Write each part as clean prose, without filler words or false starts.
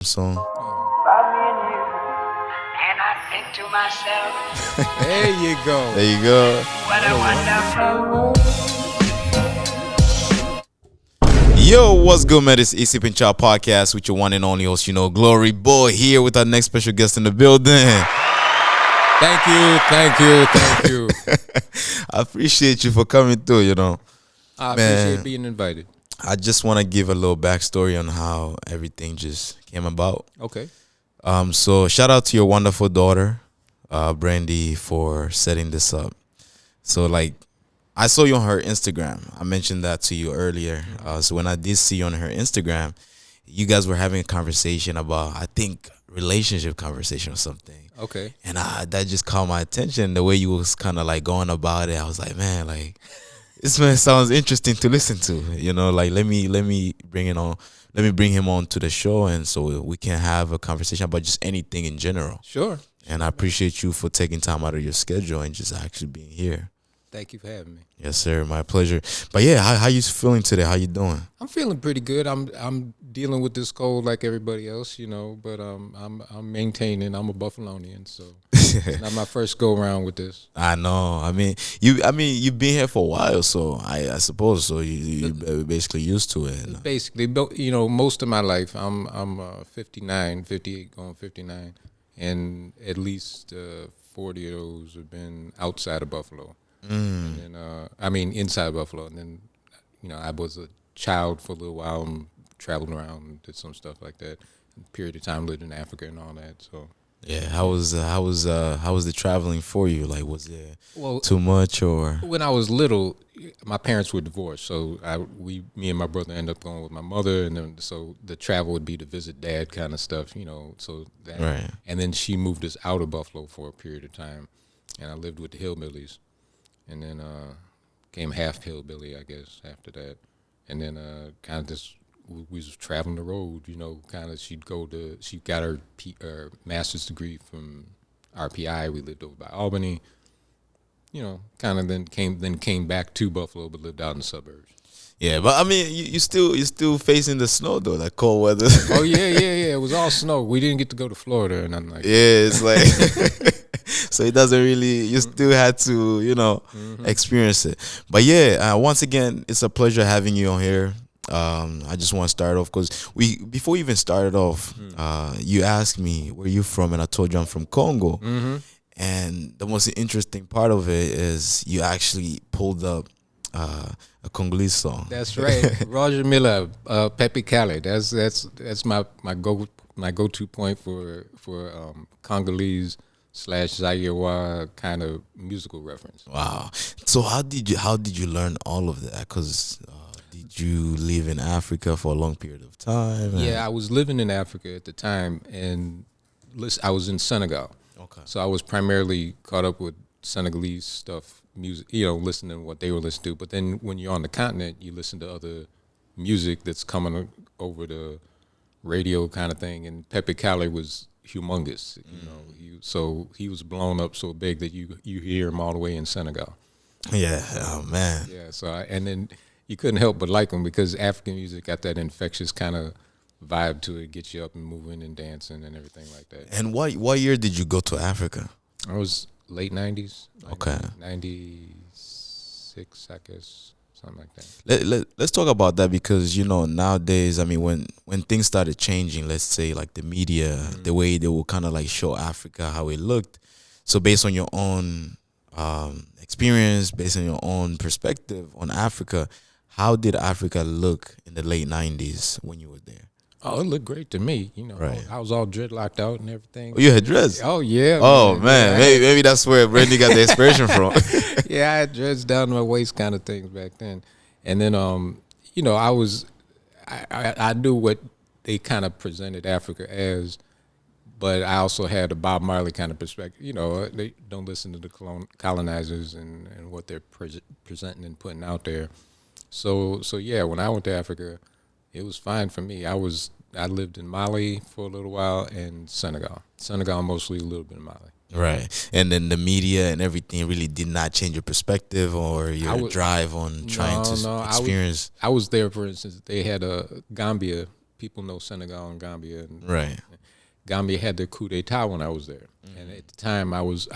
song. About me and you, and I think to myself, There you go. There you go. what a wonderful. Yo, what's good, man? It's EC Pinchar Podcast with your one and only host, Glory Boy, here with our next special guest in the building. Thank you. I appreciate you for coming through, I Man. appreciate being invited. I just want to give a little backstory on how everything just came about. Okay. So shout out to your wonderful daughter, Brandy, for setting this up. So I saw you on her Instagram. I mentioned that to you earlier. So when I did see you on her Instagram, you guys were having a conversation about, I think, relationship conversation or something. Okay. And that just caught my attention. The way you was kind of going about it, I was like, man, this man sounds interesting to listen to. Let me bring it on. Let me bring him on to the show, and so we can have a conversation about just anything in general. Sure. And I appreciate you for taking time out of your schedule and just actually being here. Thank you for having me. Yes, sir. My pleasure. But yeah, how you feeling today? How you doing? I'm feeling pretty good. I'm dealing with this cold like everybody else, but I'm maintaining. I'm a Buffalonian, so it's not my first go around with this. I know. You've been here for a while, so I suppose so. You basically used to it. Basically, most of my life, I'm 59, 58, going 59, and at least 40 of those have been outside of Buffalo. And then, inside Buffalo. And then, I was a child for a little while and traveled around and did some stuff like that. Period of time lived in Africa and all that. So Yeah, how was the traveling for you? Was it well, too much or? when I was little, my parents were divorced, so me and my brother ended up going with my mother, and then so the travel would be to visit dad, kind of stuff, So that, Right. And then she moved us out of Buffalo for a period of time, and I lived with the hillbillies, and then came half hillbilly, I guess, after that, and then kind of just we was traveling the road, Kind of she got her master's degree from RPI. We lived over by Albany. Kind of then came back to Buffalo, but lived out in the suburbs. Yeah, but you still facing the snow though, that cold weather. Oh yeah. It was all snow. We didn't get to go to Florida or nothing like that. Yeah, it's so it doesn't really. You still had to experience it. But yeah, once again, it's a pleasure having you on here. I just want to start off because before we even started off, you asked me where you from, and I told you I'm from Congo. And the most interesting part of it is you actually pulled up a Congolese song. That's right, Roger Miller, Pepe Kale. That's my go-to point for Congolese / Zaire kind of musical reference. Wow. So how did you learn all of that? Because did you live in Africa for a long period of time? Yeah, I was living in Africa at the time, and I was in Senegal. Okay. So I was primarily caught up with Senegalese stuff, music, listening to what they were listening to. But then when you're on the continent, you listen to other music that's coming over the radio kind of thing. And Pepe Kale was humongous, so he was blown up so big that you hear him all the way in Senegal. Yeah. Oh man. Yeah. So and then you couldn't help but like him because African music got that infectious kind of vibe to it, get you up and moving and dancing and everything like that. And what year did you go to Africa? I was late 90s. Okay. 96, I guess, something like that. Let's talk about that because nowadays, when things started changing, let's say like the media, the way they will kind of show Africa how it looked. So based on your own experience, based on your own perspective on Africa, how did Africa look in the late 90s when you were there? Oh, it looked great to me. Right. I was all dreadlocked out and everything. Oh, you had dreads? Oh yeah. Oh man, Yeah, maybe that's where Brandy got the inspiration from. yeah, I had dreads down to my waist kind of things back then. And then I knew what they kind of presented Africa as, but I also had a Bob Marley kind of perspective. They don't listen to the colonizers and what they're presenting and putting out there. So yeah, when I went to Africa, it was fine for me. I lived in Mali for a little while and Senegal. Senegal mostly, a little bit in Mali. Right. And then the media and everything really did not change your perspective or your drive on trying to experience. I was there, for instance, they had a Gambia people know Senegal and Gambia, and Right. Gambia had their coup d'état when I was there. And at the time, I was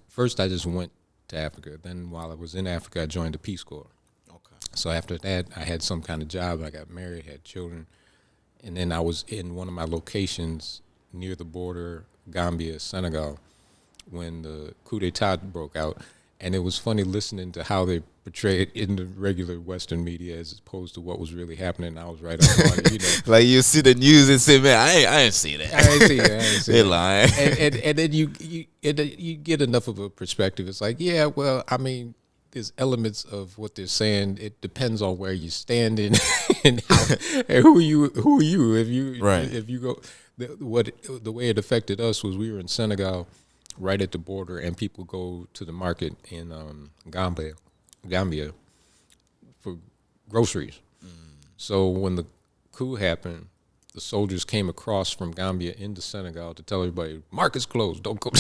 first I just went to Africa. Then while I was in Africa, I joined the Peace Corps. Okay. So after that, I had some kind of job. I got married, had children, and then I was in one of my locations near the border, Gambia, Senegal, when the coup d'état broke out. And it was funny listening to how they portray it in the regular Western media as opposed to what was really happening. I was right on it, you know. Like you see the news and say, man, I ain't see that. I ain't see it. I ain't see They it. lying. And then you get enough of a perspective. It's like, yeah, well, I mean, there's elements of what they're saying. It depends on where you're standing and who are you. If you go, the way it affected us was we were in Senegal, right at the border, and people go to the market in Gambia for groceries. So when the coup happened, the soldiers came across from Gambia into Senegal to tell everybody, market's closed, don't go.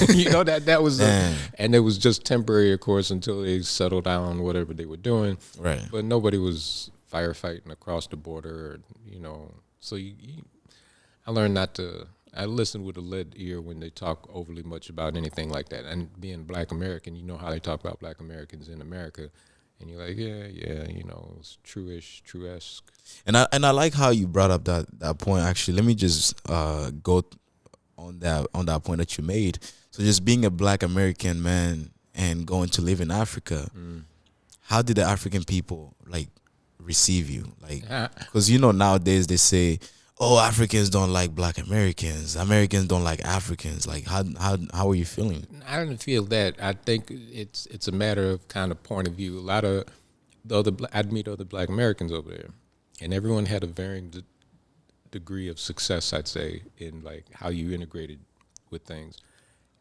You know, that was, and it was just temporary, of course, until they settled down whatever they were doing. Right. But nobody was firefighting across the border, or, you know. So I learned not to. I listen with a lead ear when they talk overly much about anything like that. And being Black American, you know how they talk about Black Americans in America. And you're like, yeah, you know, it's true-esque. And I like how you brought up that point. Actually, let me just go on that point that you made. So just being a Black American man and going to live in Africa, how did the African people like receive you? Like, because you know nowadays they say, oh, Africans don't like Black Americans. Americans don't like Africans. Like, how are you feeling? I don't feel that. I think it's a matter of kind of point of view. A lot of I'd meet other Black Americans over there, and everyone had a varying degree of success, I'd say, in like how you integrated with things.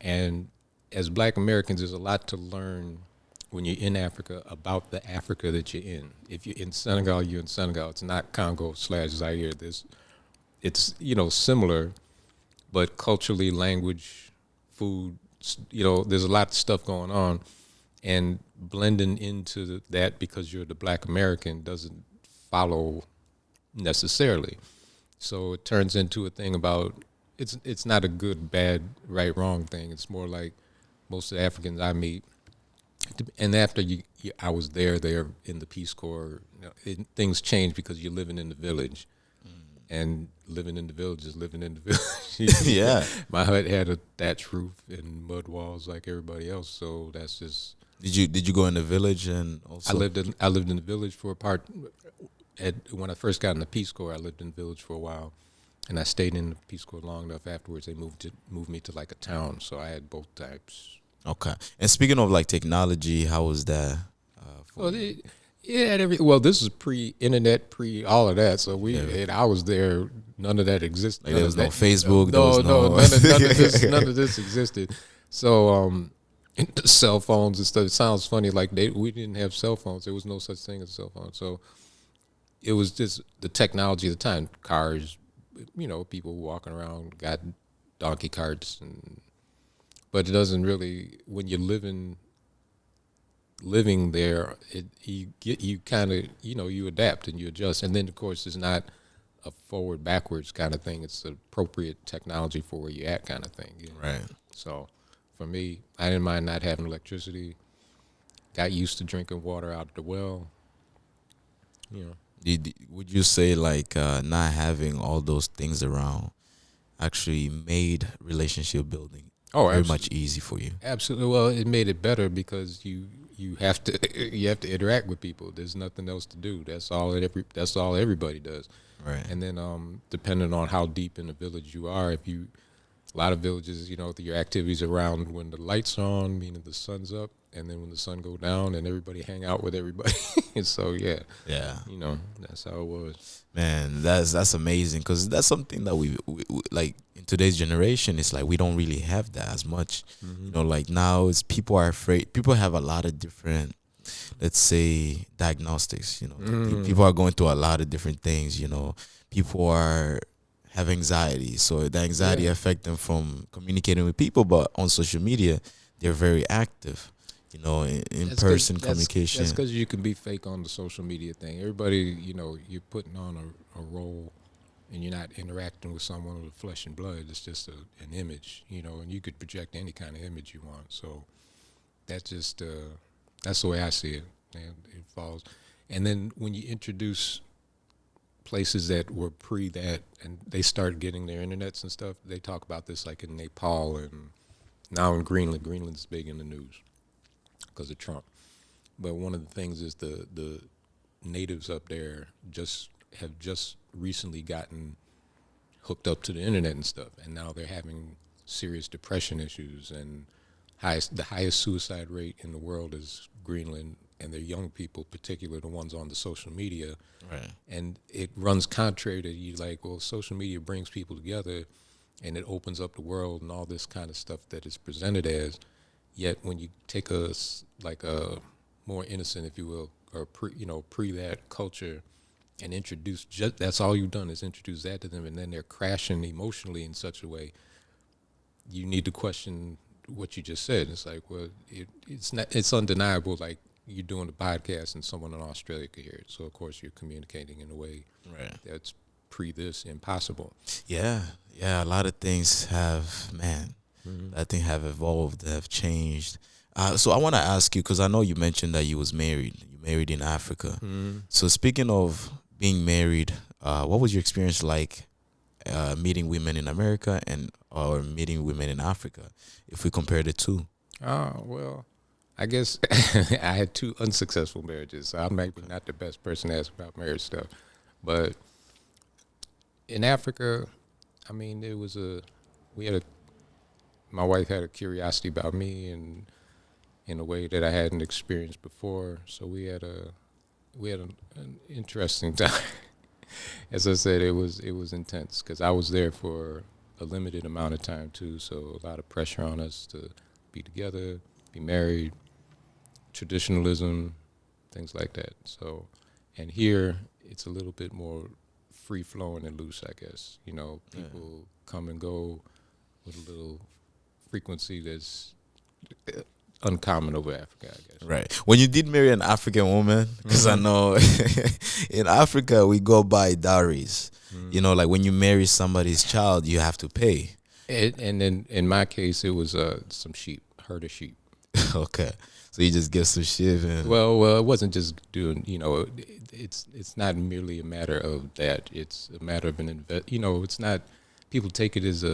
And as Black Americans, there's a lot to learn when you're in Africa about the Africa that you're in. If you're in Senegal, you're in Senegal. It's not Congo/Zaire. It's, you know, similar, but culturally, language, food, you know, there's a lot of stuff going on, and blending into that because you're the Black American doesn't follow necessarily. So it turns into a thing about, it's not a good, bad, right, wrong thing. It's more like most of the Africans I meet, and after I was there in the Peace Corps, you know, things change because you're living in the village. And living in the village is living in the village. Yeah. My hut had a thatch roof and mud walls like everybody else, so that's just. Did you go in the village and also? I lived in the village for a part. When I first got in the Peace Corps, I lived in the village for a while, and I stayed in the Peace Corps long enough. Afterwards, they moved me to like a town, so I had both types. Okay. And speaking of like technology, how was that? Well, this is pre-internet, all of that. So and I was there. None of that existed. Like there was no Facebook. No, none of this existed. So, cell phones and stuff. It sounds funny. Like we didn't have cell phones. There was no such thing as a cell phone. So it was just the technology of the time. Cars, you know, people walking around got donkey carts, but it doesn't really, when you're living there, you kind of, you know, you adapt and you adjust. And then of course it's not a forward backwards kind of thing. It's appropriate technology for where you're at kind of thing. You know? Right. So for me, I didn't mind not having electricity. Got used to drinking water out of the well. You know. Would you say like not having all those things around actually made relationship building very much easy for you? Absolutely. Well, it made it better because you have to interact with people. There's nothing else to do. That's all everybody does. Right. And then depending on how deep in the village you are, a lot of villages, you know, your activities around when the lights are on, meaning the sun's up, and then when the sun go down, and everybody hang out with everybody. And so yeah, you know, that's how it was. Man, that's amazing, because that's something that we like in today's generation. It's like we don't really have that as much. You know, like now it's people are afraid. People have a lot of different, let's say, diagnostics. You know, people are going through a lot of different things. You know, people have anxiety, so the anxiety affect them from communicating with people. But on social media, they're very active. You know, in person communication. That's because you can be fake on the social media thing. Everybody, you know, you're putting on a role and you're not interacting with someone with flesh and blood. It's just an image, and you could project any kind of image you want. So that's just that's the way I see it. And it falls, and then when you introduce places that were pre that, and they start getting their internets and stuff, they talk about this like in Nepal and now in Greenland. Greenland's big in the news because of Trump. But one of the things is the natives up there have just recently gotten hooked up to the internet and stuff, and now they're having serious depression issues, and the highest suicide rate in the world is Greenland, and they're young people, particularly the ones on the social media. Right. And it runs contrary to you, like, well, social media brings people together, and it opens up the world and all this kind of stuff that is presented as. Yet when you take a more innocent, if you will, or pre that culture, and introduce that's all you've done is introduce that to them, and then they're crashing emotionally in such a way. You need to question what you just said. It's like, well, it's undeniable. Like, you're doing a podcast and someone in Australia could hear it, so of course you're communicating in a way that's pre this impossible. Yeah, a lot of things have, I think have evolved, have changed. So I want to ask you, because I know you mentioned that you was married. You married in Africa. Mm-hmm. So speaking of being married, what was your experience like meeting women in America or meeting women in Africa, if we compare the two? Well, I guess I had 2 unsuccessful marriages, so I'm maybe not the best person to ask about marriage stuff. But in Africa, I mean, my wife had a curiosity about me, and in a way that I hadn't experienced before. So we had an interesting time. As I said, it was intense because I was there for a limited amount of time too. So a lot of pressure on us to be together, be married, traditionalism, things like that. So, and here it's a little bit more free flowing and loose, I guess. People come and go with a little frequency that's uncommon over Africa, I guess. Right. When you did marry an African woman, because I know in Africa we go by dowries. Like when you marry somebody's child, you have to pay. And then in my case, it was some herd of sheep. Okay. So you just get some sheep. Well, it wasn't just doing. It's not merely a matter of that. It's a matter of an invest. It's not. People take it as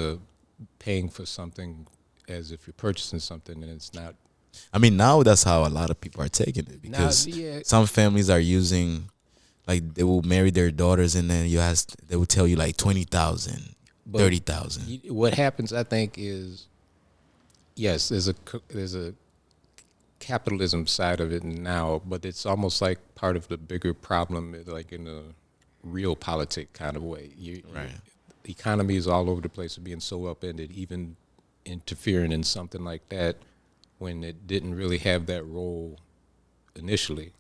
paying for something, as if you're purchasing something, and it's not. I mean, now that's how a lot of people are taking it, because some families are using, like, they will marry their daughters, and then they will tell you like 20,000, 30,000. What happens, I think, is yes, there's a capitalism side of it now, but it's almost like part of the bigger problem, like in a real politic kind of way. The economy is all over the place of being so upended, even interfering in something like that when it didn't really have that role initially.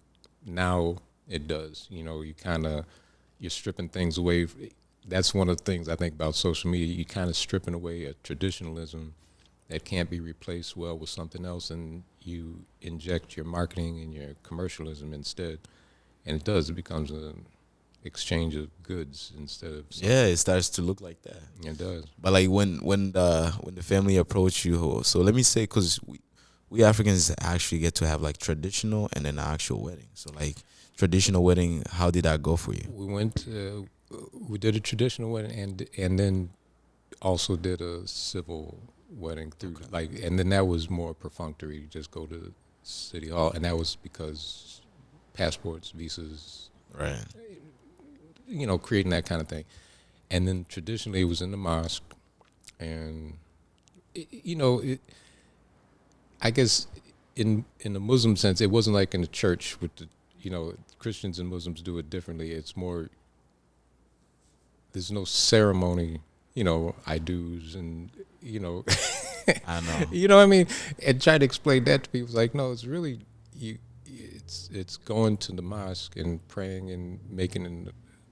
Now it does. You're stripping things away. That's one of the things I think about social media. You're kind of stripping away a traditionalism that can't be replaced well with something else, and you inject your marketing and your commercialism instead. And it does. It becomes an exchange of goods instead of something. Yeah, it starts to look like that. It does. But like when the family approach you, so let me say, because we Africans actually get to have like traditional and then actual wedding. So like traditional wedding, how did that go for you? We did a traditional wedding and then also did a civil wedding through and then that was more perfunctory. You just go to City Hall, and that was because passports, visas, right? Creating that kind of thing. And then traditionally it was in the mosque, and I guess in the Muslim sense, it wasn't like in the church with the, Christians and Muslims do it differently. It's more, there's no ceremony, I do's and, I know. You know what I mean? And try to explain that to people. It's like, no, it's really, it's going to the mosque and praying and making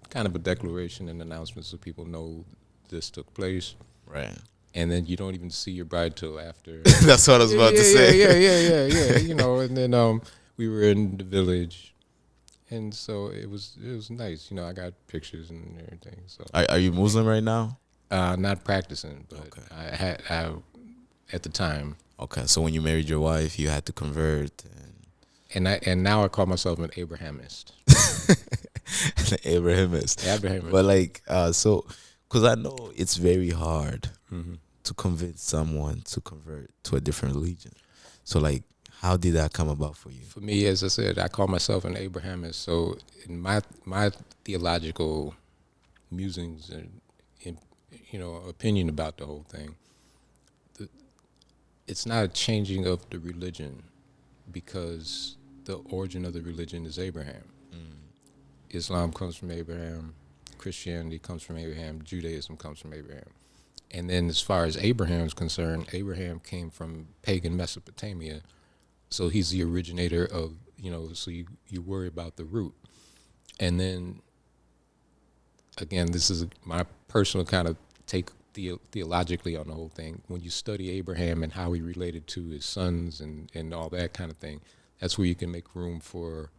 kind of a declaration and announcement so people know this took place. Right. And then you don't even see your bride till after. That's what I was about to say. Yeah. And then we were in the village, and so it was nice. I got pictures and everything. So Are you Muslim right now? not practicing, but Okay. I at the time, Okay, so when you married your wife, you had to convert. and now I call myself an Abrahamist. And Abrahamist. Abrahamist. But like, so, because I know it's very hard Hmm. to convince someone to convert to a different religion. So like, how did that come about for you? For me, as I said, I call myself an Abrahamist. So in my theological musings and opinion about the whole thing, it's not a changing of the religion because the origin of the religion is Abraham. Islam comes from Abraham, Christianity comes from Abraham, Judaism comes from Abraham. And then as far as Abraham is concerned, Abraham came from pagan Mesopotamia. So he's the originator of, so you worry about the root. And then, again, this is my personal kind of take theologically on the whole thing. When you study Abraham and how he related to his sons and all that kind of thing, that's where you can make room for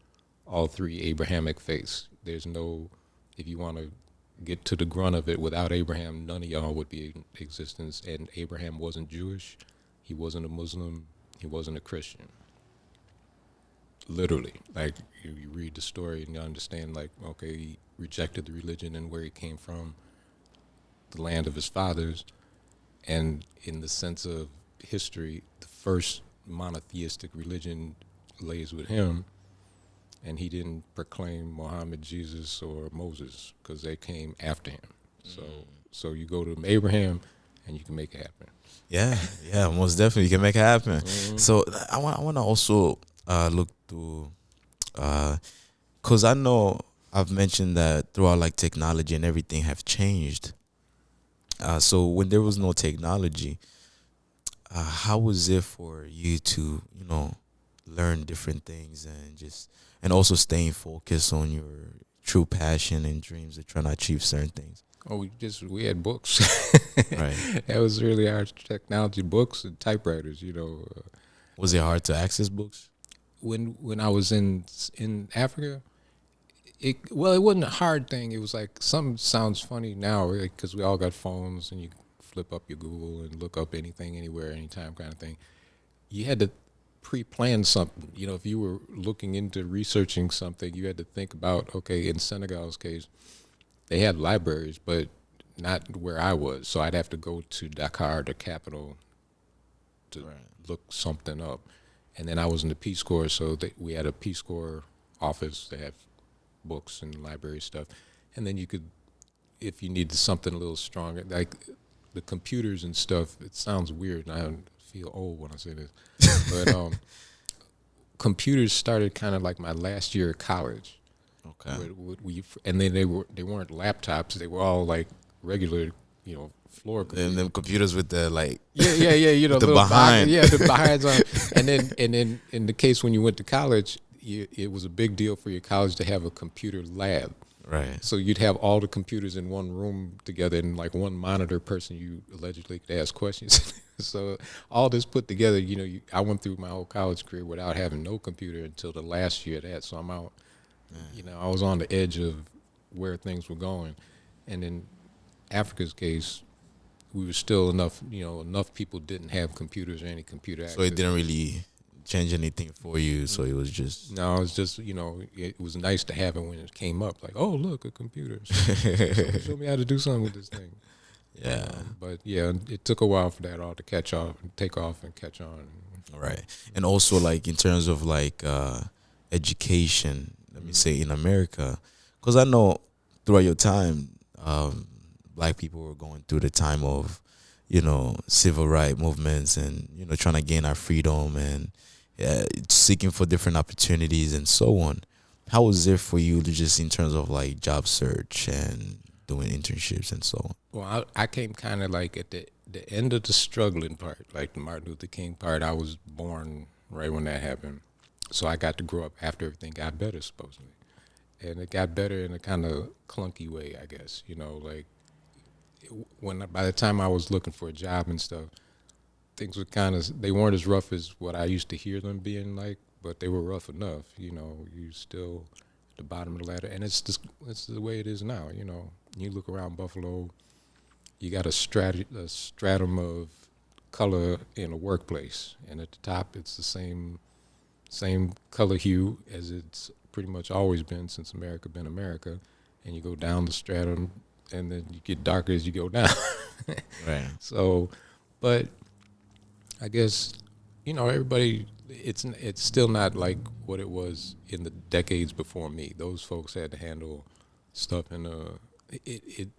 all three Abrahamic faiths. There's no, if you want to get to the grunt of it, without Abraham, none of y'all would be in existence. And Abraham wasn't Jewish. He wasn't a Muslim. He wasn't a Christian. Literally, like you read the story and you understand, like, okay, he rejected the religion and where he came from, the land of his fathers, and in the sense of history, the first monotheistic religion lays with him, and he didn't proclaim Muhammad, Jesus, or Moses because they came after him. So you go to Abraham, and you can make it happen. Yeah, yeah, most definitely you can make it happen. So I want to also look to, cause I know I've mentioned that throughout like technology and everything have changed. So when there was no technology, how was it for you to learn different things and also staying focused on your true passion and dreams of trying to achieve certain things? Oh, we had books. Right. That was really our technology, books and typewriters. Was it hard to access books? When I was in Africa, it wasn't a hard thing. It was like something sounds funny now because we all got phones and you flip up your Google and look up anything, anywhere, anytime kind of thing. You had to pre-plan something. If you were looking into researching something, you had to think about, okay, in Senegal's case, they had libraries, but not where I was. So I'd have to go to Dakar, the capital, to look something up. And then I was in the Peace Corps, so we had a Peace Corps office. They have books and library stuff. And then you could, if you needed something a little stronger, like the computers and stuff, it sounds weird, and I feel old when I say this. But computers started kind of like my last year of college. Okay. And then they weren't laptops. They were all like regular, floor computers. And them computers with the like Yeah. the little behind. the behinds on. And then in the case when you went to college, it was a big deal for your college to have a computer lab. Right. So you'd have all the computers in one room together, and like one monitor person you allegedly could ask questions. So all this put together, I went through my whole college career without having no computer until the last year of that. So I'm out. I was on the edge of where things were going, and in Africa's case, we were still enough people didn't have computers or any computer access. So it didn't really change anything for you. So it was just No, it was just, it was nice to have it when it came up. Like, oh, look, a computer. Show me how to do something with this thing. yeah. But yeah, it took a while for that all to take off and catch on. Right. And also like in terms of like education, let me say in America, because I know throughout your time, black people were going through the time of, civil rights movements and, trying to gain our freedom and seeking for different opportunities and so on. How was it for you to just in terms of like job search and doing internships and so on? Well, I came kind of like at the end of the struggling part, like the Martin Luther King part. I was born right when that happened. So I got to grow up after everything got better, supposedly. And it got better in a kind of clunky way, I guess. By the time I was looking for a job and stuff, things were they weren't as rough as what I used to hear them being like, but they were rough enough. You still the bottom of the ladder, and it's the way it is now. You know, you look around Buffalo, you got a stratum of color in a workplace, and at the top it's the same color hue as it's pretty much always been since America been America, and you go down the stratum, and then you get darker as you go down. Right. So, but I guess, you know, everybody, it's still not like what it was in the decades before me. Those folks had to handle stuff in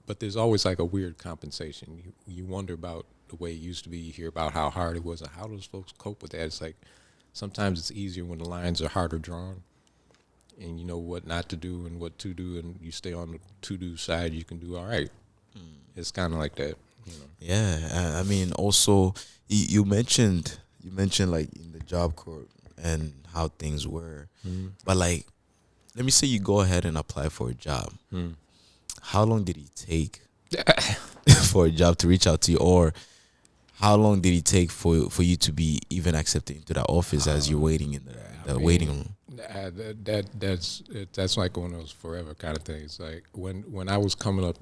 but there's always like a weird compensation. You wonder about the way it used to be. You hear about how hard it was and how those folks cope with that. It's like sometimes it's easier when the lines are harder drawn and you know what not to do and what to do, and you stay on the to-do side, you can do all right. It's kind of like that, you know. Yeah, I mean, also you mentioned like in the Job Corps and how things were, but like, let me say you go ahead and apply for a job. How long did it take for a job to reach out to you, or how long did it take for you to be even accepted into that office as you're waiting in the waiting room? That's like one of those forever kind of things. Like when I was coming up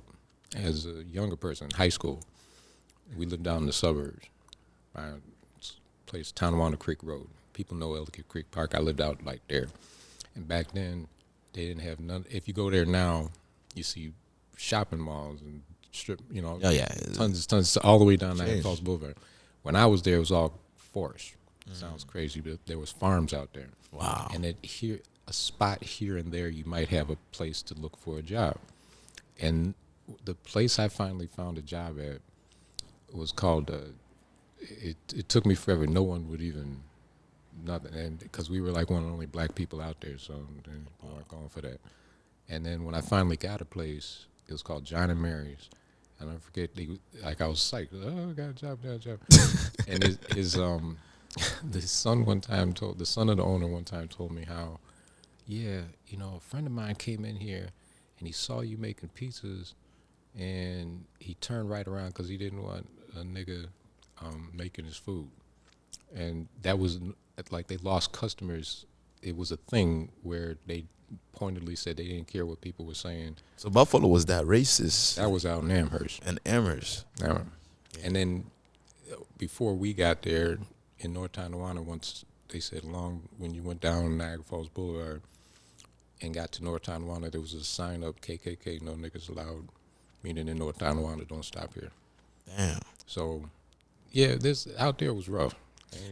as a younger person in high school, we lived down in the suburbs by a place, Tonawanda Creek Road. People know Ellicott Creek Park. I lived out like there. And back then, they didn't have none. If you go there now, you see shopping malls and strip, you know, tons, all the way down Niagara Falls Boulevard. When I was there, it was all forest. Sounds crazy, but there was farms out there. Wow. And a spot here and there, you might have a place to look for a job. And the place I finally found a job at was called, it took me forever. No one would even, nothing. And because we were like one of the only black people out there, so they weren't going for that. And then when I finally got a place, it was called John and Mary's. And I forget, I was psyched. Oh, I got a job, and the son of the owner one time told me how, yeah, you know, a friend of mine came in here and he saw you making pizzas and he turned right around because he didn't want a nigga making his food. And that was like they lost customers. It was a thing where they pointedly said they didn't care what people were saying. So Buffalo was that racist? That was out in Amherst. And Amherst. Yeah. And then before we got there in North Tonawanda, once they said when you went down Niagara Falls Boulevard and got to North Tonawanda, there was a sign up, KKK, no niggas allowed, meaning in North Tonawanda, don't stop here. Damn. So, yeah, this out there was rough.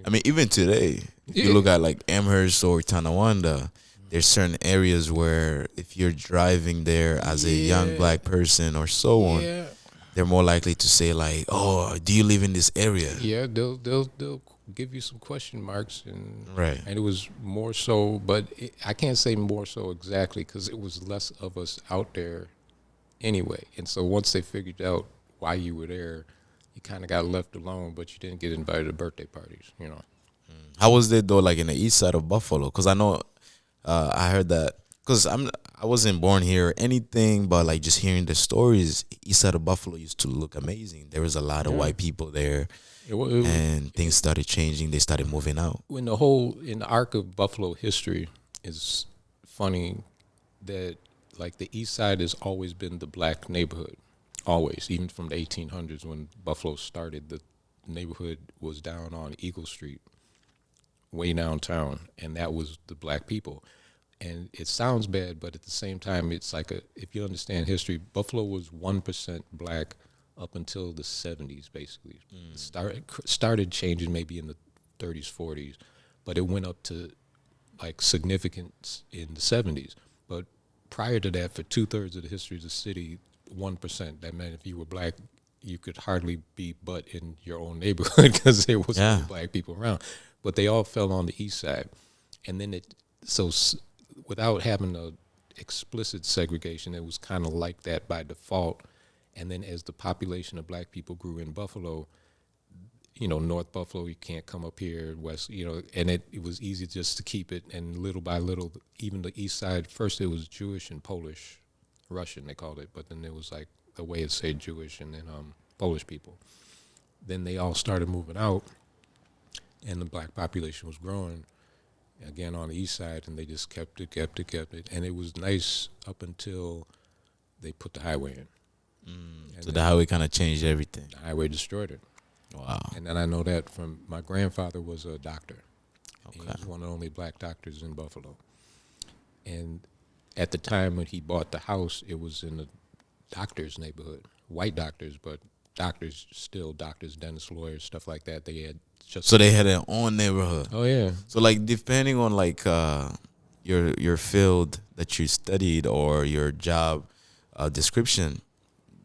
I mean, even today, if you look at like Amherst or Tonawanda, there's certain areas where if you're driving there as a young black person or so on, they're more likely to say like, "Oh, do you live in this area?" Yeah, they'll give you some question marks, and right. And it was more so, but I can't say more so exactly because it was less of us out there anyway. And so once they figured out why you were there, you kind of got left alone, but you didn't get invited to birthday parties, you know. How was it though, like in the east side of Buffalo? Because I know I heard that, because I wasn't born here or anything, but like just hearing the stories, east side of Buffalo used to look amazing. There was a lot of white people there, and things started changing. They started moving out. When in the arc of Buffalo history is funny that like the east side has always been the black neighborhood, always, even from the 1800s when Buffalo started. The neighborhood was down on Eagle Street, way downtown, and that was the black people. And it sounds bad, but at the same time, it's like if you understand history, Buffalo was 1% black up until the 70s, basically. It started changing maybe in the 30s, 40s, but it went up to like significance in the 70s. But prior to that, for 2/3 of the history of the city, 1%, that meant if you were black, you could hardly be but in your own neighborhood because there was no black people around. But they all fell on the east side. And then without having a explicit segregation, it was kind of like that by default. And then as the population of black people grew in Buffalo, you know, North Buffalo, you can't come up here, West, you know, and it was easy just to keep it. And little by little, even the east side, first it was Jewish and Polish, Russian they called it, but then there was like a way to say Jewish and then Polish people. Then they all started moving out, and the black population was growing. again on the east side, and they just kept it, and it was nice up until they put the highway in. And So the then highway kind of changed everything. the highway destroyed it. Wow. And then I know that from my grandfather was a doctor. He Okay. was one of the only black doctors in Buffalo. And at the time when he bought the house, it was in the doctor's neighborhood. White doctors, but doctors, still doctors, dentists, lawyers, stuff like that. They had just... So they had their own neighborhood. Oh, yeah. So like depending on like your field that you studied or your job description,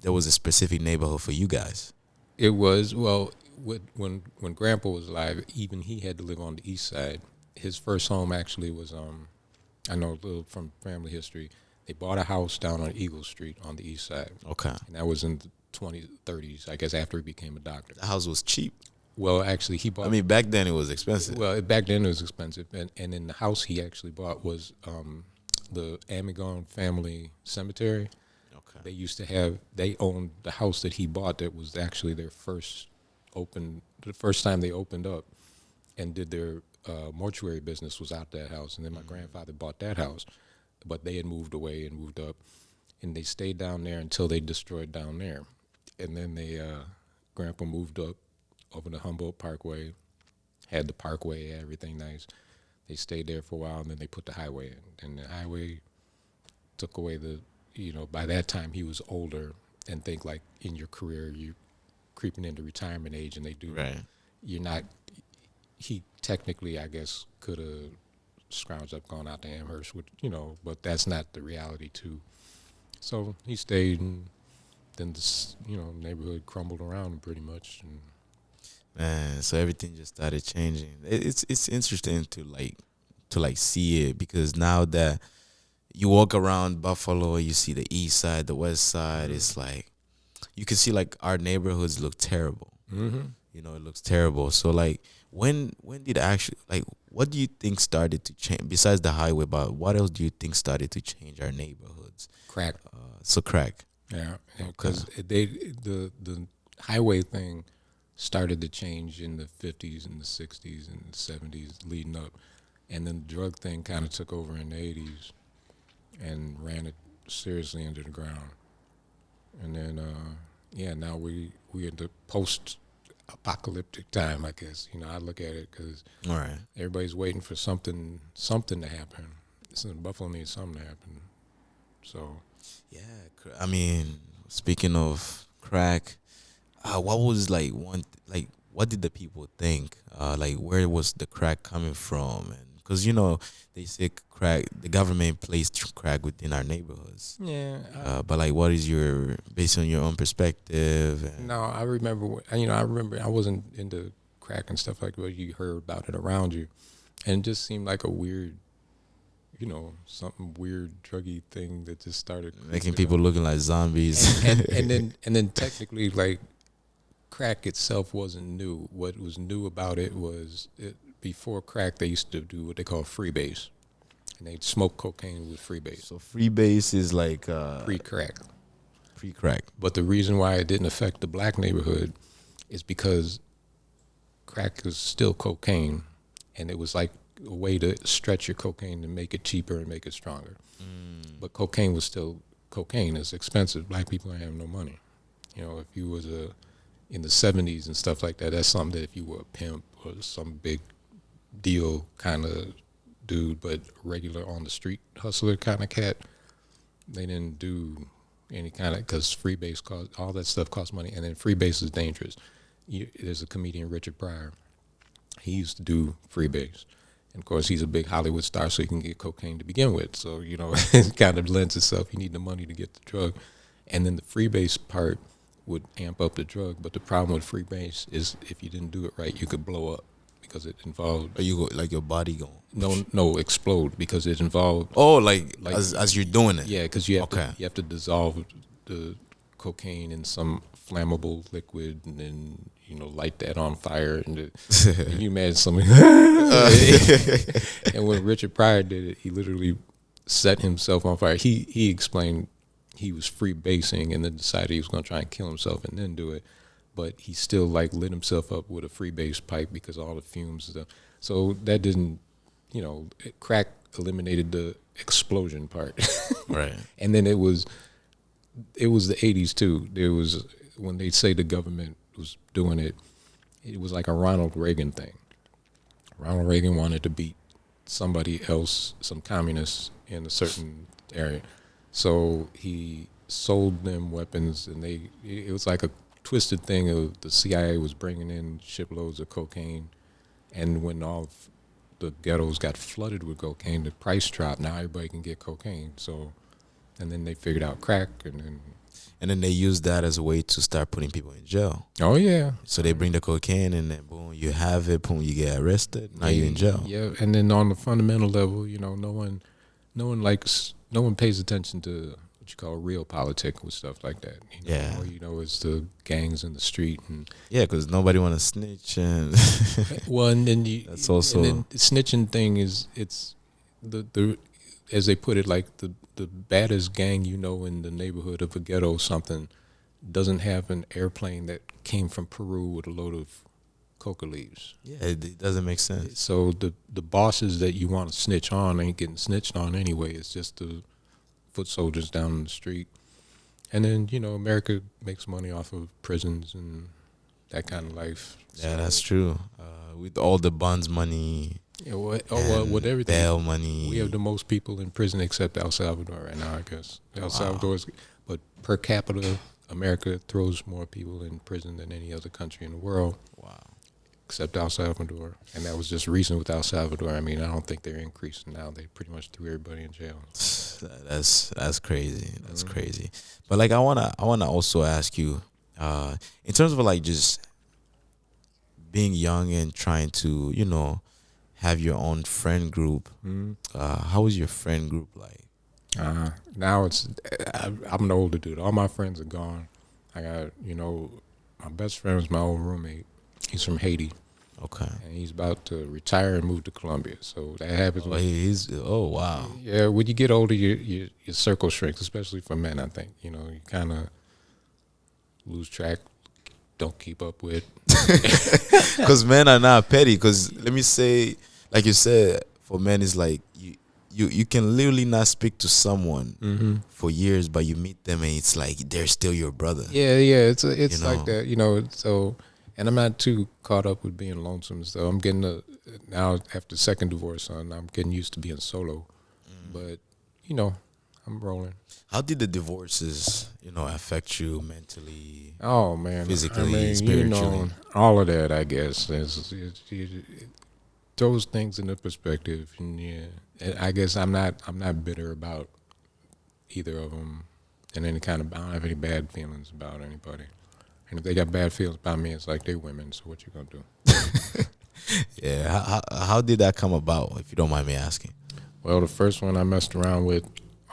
there was a specific neighborhood for you guys. It was, well, when Grandpa was alive, even he had to live on the east side. His first home actually was, I know a little from family history, they bought a house down on Eagle Street on the east side. Okay. And that was in the 20s, 30s, I guess, after he became a doctor. The house was cheap. Well, actually, he bought... I mean, back then it was expensive. well, back then it was expensive. And in the house he actually bought was the Amigon family cemetery. Okay. They used to have... They owned the house that he bought that was actually their first the first time they opened up and did their mortuary business was out that house. And then my grandfather bought that house. But they had moved away and moved up. And they stayed down there until they destroyed down there. And then Grandpa moved up over the Humboldt Parkway, had the parkway, everything nice. They stayed there for a while, and then they put the highway in. And the highway took away by that time he was older, and think like in your career, you're creeping into retirement age, and they do. Right. You're not, he technically, I guess, could have scrounged up, gone out to Amherst, but that's not the reality too. So he stayed, and then this, neighborhood crumbled around him pretty much. And Man, so everything just started changing. It's interesting to see it, because now that you walk around Buffalo, you see the east side, the west side. It's like you can see like our neighborhoods look terrible. It looks terrible. So like when did actually, like, what do you think started to change besides the highway? But what else do you think started to change our neighborhoods? crack. Crack. Yeah, because the highway thing started to change in the 50s and the 60s and the 70s leading up, and then the drug thing kind of took over in the 80s and ran it seriously into the ground. And then now we're in the post-apocalyptic time, I guess. I look at it because All right. everybody's waiting for something to happen. Buffalo needs something to happen. So Yeah, I mean, speaking of crack, what was what did the people think? Where was the crack coming from? And because they say crack, the government placed crack within our neighborhoods. yeah, But like, what is based on your own perspective? And no, I remember. I wasn't into crack and stuff like that. But you heard about it around you, and it just seemed like a weird, something weird, druggy thing that just started making people looking like zombies. and then technically, like, crack itself wasn't new. What was new about it was before crack, they used to do what they call freebase, and they'd smoke cocaine with freebase. So freebase is like Pre-crack. pre-crack. But the reason why it didn't affect the black neighborhood is because crack is still cocaine, and it was like a way to stretch your cocaine to make it cheaper and make it stronger. But cocaine was still cocaine. It's expensive. Black people don't have no money. If you was in the 70s and stuff like that, that's something that if you were a pimp or some big deal kind of dude, but regular on the street hustler kind of cat, they didn't do any kind of, because freebase cost, all that stuff costs money, and then freebase is dangerous. There's a comedian, Richard Pryor. He used to do freebase. And of course, he's a big Hollywood star, so he can get cocaine to begin with. So, it kind of lends itself. You need the money to get the drug. And then the freebase part would amp up the drug. But the problem with freebase is if you didn't do it right, you could blow up because it involved... Or you go, like your body going? No, explode because it involved... Oh, like as you're doing it? Yeah, because you have to dissolve the cocaine in some flammable liquid and then light that on fire and you imagine something. And when Richard Pryor did it, he literally set himself on fire. He explained he was freebasing and then decided he was going to try and kill himself and then do it, but he still lit himself up with a freebase pipe because all the fumes and stuff. So that didn't crack eliminated the explosion part. Right. And then it was the 80s too. There was, when they say the government was doing it, it was like a Ronald Reagan thing. Ronald Reagan wanted to beat somebody else, some communists in a certain area. So he sold them weapons, and it was like a twisted thing of the CIA was bringing in shiploads of cocaine, and when all of the ghettos got flooded with cocaine, the price dropped. Now everybody can get cocaine. So, and then they figured out crack, And then they use that as a way to start putting people in jail. oh yeah, So they bring the cocaine and then boom, you have it, boom, you get arrested. Now you're in jail. Yeah, and then on the fundamental level, no one pays attention to what you call real politics with stuff like that. Yeah. It's the gangs in the street and Yeah, because nobody want to snitch. And well, and then That's also- and then the snitching thing is it's the as they put it, like the baddest gang in the neighborhood of a ghetto or something doesn't have an airplane that came from Peru with a load of coca leaves. yeah, it doesn't make sense. So the bosses that you want to snitch on ain't getting snitched on anyway. It's just the foot soldiers down the street. And then, America makes money off of prisons and that kind of life. Yeah, that's true. With all the bonds money, Yeah, with everything. bail money. We have the most people in prison except El Salvador right now, I guess. El Salvador's, but per capita, America throws more people in prison than any other country in the world. Wow. Except El Salvador. And that was just recent with El Salvador. I mean, I don't think they're increasing now. They pretty much threw everybody in jail. That's crazy. That's crazy. But like I wanna also ask you, in terms of like just being young and trying to, have your own friend group. How was your friend group like? Now I'm an older dude. All my friends are gone. I got, my best friend was my old roommate. He's from Haiti. Okay. And he's about to retire and move to Colombia. So that happens. Oh wow. Yeah, when you get older, your circle shrinks, especially for men, I think. You kind of lose track, don't keep up with. Because men are not petty. Because let me say, like you said, for men, it's like you can literally not speak to someone for years, but you meet them and it's like they're still your brother. Yeah, it's like that, So, and I'm not too caught up with being lonesome. So I'm getting now after second divorce, I'm getting used to being solo. But I'm rolling. How did the divorces, affect you mentally? Oh man, physically, spiritually, all of that. I guess it throws things into perspective, and I guess I'm not bitter about either of them, and I don't have any bad feelings about anybody. And if they got bad feelings about me, it's like they're women. So what you gonna do? Yeah. How did that come about, if you don't mind me asking? Well, the first one I messed around with,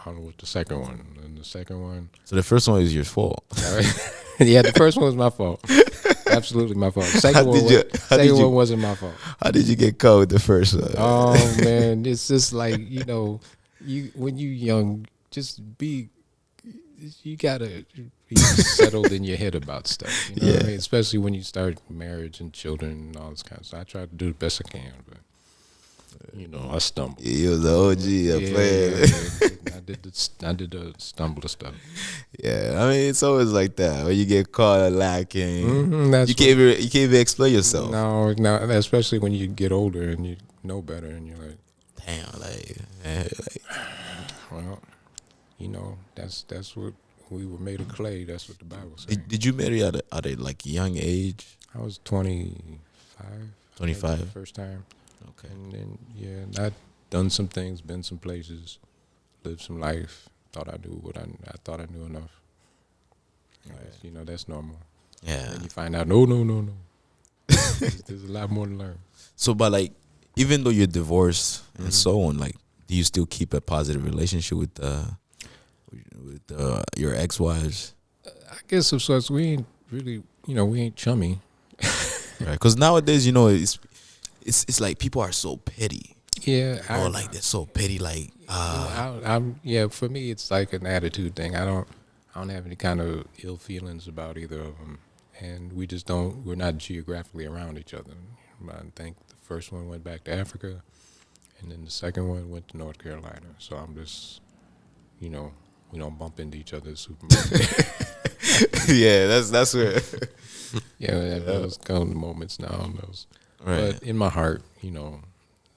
with the second one, and the second one. So the first one is your fault. Yeah, the first one was my fault. Absolutely my fault. Second one wasn't my fault. How did you get caught with the first one? Oh man, it's just like you when you young, you gotta be settled in your head about stuff. You know what I mean? Especially when you start marriage and children and all this kind of stuff. I try to do the best I can, but I stumbled. You was the OG player. I did the stumble stuff. Yeah, I mean it's always like that. When you get caught lacking, you can't even explain yourself. No, especially when you get older and you know better, and you're like, damn, well, that's what we were made of clay. That's what the Bible says. Did you marry at a like young age? I was 25. 25? The first time. Okay. And then I'd done some things, been some places, lived some life. Thought I knew what I thought I knew enough. Right. That's normal. Yeah. And you find out, no. There's a lot more to learn. So, but like, even though you're divorced and so on, like, do you still keep a positive relationship with your ex-wives? I guess of sorts. We ain't really, we ain't chummy. Right. Because nowadays, it's like people are so petty. Yeah. Like they're so petty. Like, for me, it's like an attitude thing. I don't have any kind of ill feelings about either of them, and we're not geographically around each other. I think the first one went back to Africa, and then the second one went to North Carolina. So I'm just, you know, we don't bump into each other at supermarket. Yeah, that's where. Yeah, those kind of moments now. Those, Right. but in my heart, you know,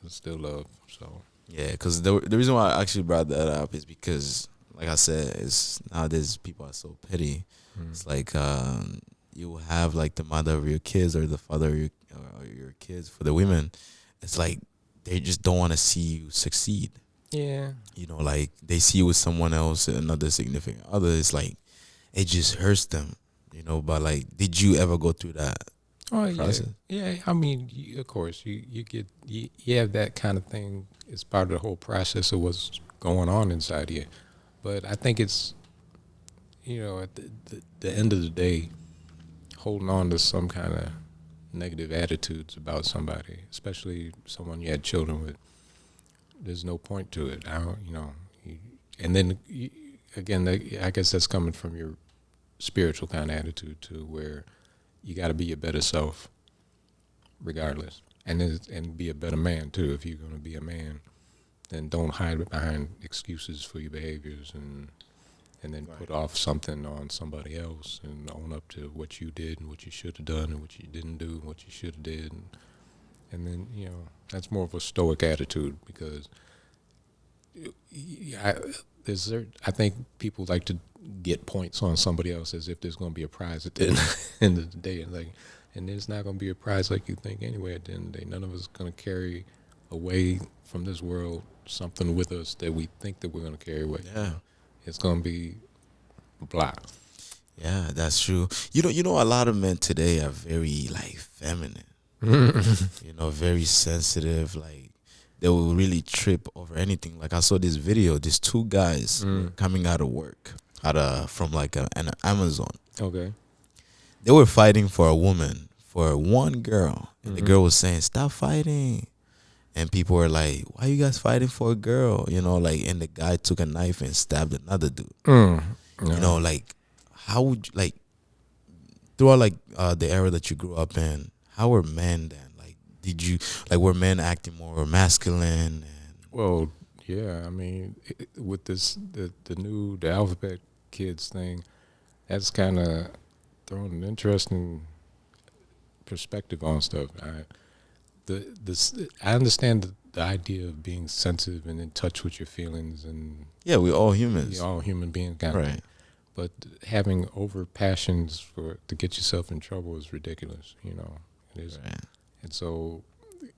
it's still love. So Yeah, because the reason why I actually brought that up is because, like I said, is nowadays people are so petty. It's like you have like the mother of your kids or the father of your kids. For the women, it's like they just don't want to see you succeed. yeah, You know, like they see you with someone else, another significant other. It's like it just hurts them. You know, but like, did you ever go through that oh yeah, process? yeah. I mean, of course, you get you have that kind of thing. It's part of the whole process of what's going on inside you. But I think it's, you know, at the end of the day, holding on to some kind of negative attitudes about somebody, especially someone you had children with, there's no point to it. I don't, you know, and then again, I guess that's coming from your spiritual kind of attitude too, where you got to be your better self, regardless, and be a better man too. If you're going to be a man, then don't hide behind excuses for your behaviors and then put off something on somebody else and own up to what you did and what you should have done and what you didn't do and what you should have did. And then, you know, that's more of a stoic attitude because I think people like to get points on somebody else as if there's going to be a prize at the end of the day. And there's not going to be a prize like you think anyway at the end of the day. None of us going to carry away from this world something with us that we think that we're going to carry away. Yeah. It's going to be blah. Yeah, that's true. You know, a lot of men today are very like feminine. You know, very sensitive. Like they will really trip over anything. Like I saw this video. These two guys coming out of work, from like an Amazon. Okay. They were fighting for a woman, for one girl, and the girl was saying, "Stop fighting." And people were like, "Why you guys fighting for a girl?" You know, like, and the guy took a knife and stabbed another dude. You know, like, how would you, like, throughout like the era that you grew up in, how were men then? Like, were men acting more masculine? And Well, yeah. I mean, with this the alphabet kids thing, that's kind of thrown an interesting perspective on stuff. I understand the idea of being sensitive and in touch with your feelings, and yeah, we're all humans, you're all human beings, kind of. right? But having over passions to get yourself in trouble is ridiculous. You know, it is. Right. And so,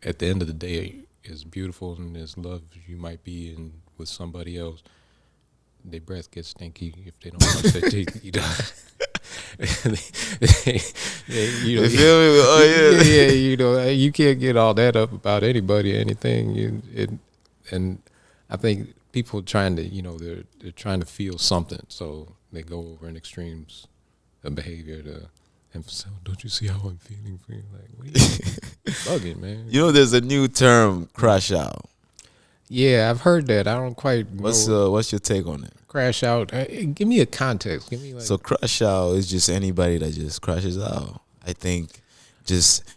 at the end of the day, as beautiful and as love you might be in with somebody else, their breath gets stinky if they don't brush their teeth. You know. You You feel me? Oh yeah, yeah, you know, you can't get all that up about anybody or anything. And I think people trying to, you know, they're trying to feel something, so they go over in extremes of behavior to emphasize. Don't you see how I'm feeling for you? Like, what are you bugging, man? You know, there's a new term, crash out. Yeah, I've heard that. I don't quite know. What's your take on it? Crash out. Give me a context. Give me like. So crash out is just anybody that just crashes out. I think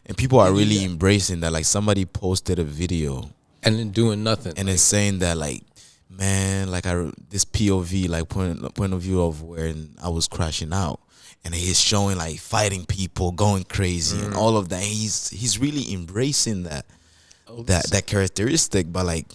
and people are really embracing that. Like somebody posted a video And then doing nothing. and it's saying that like, man, like this POV, like point of view of when I was crashing out, and he's showing like fighting people, going crazy, and all of that. He's really embracing that characteristic, but like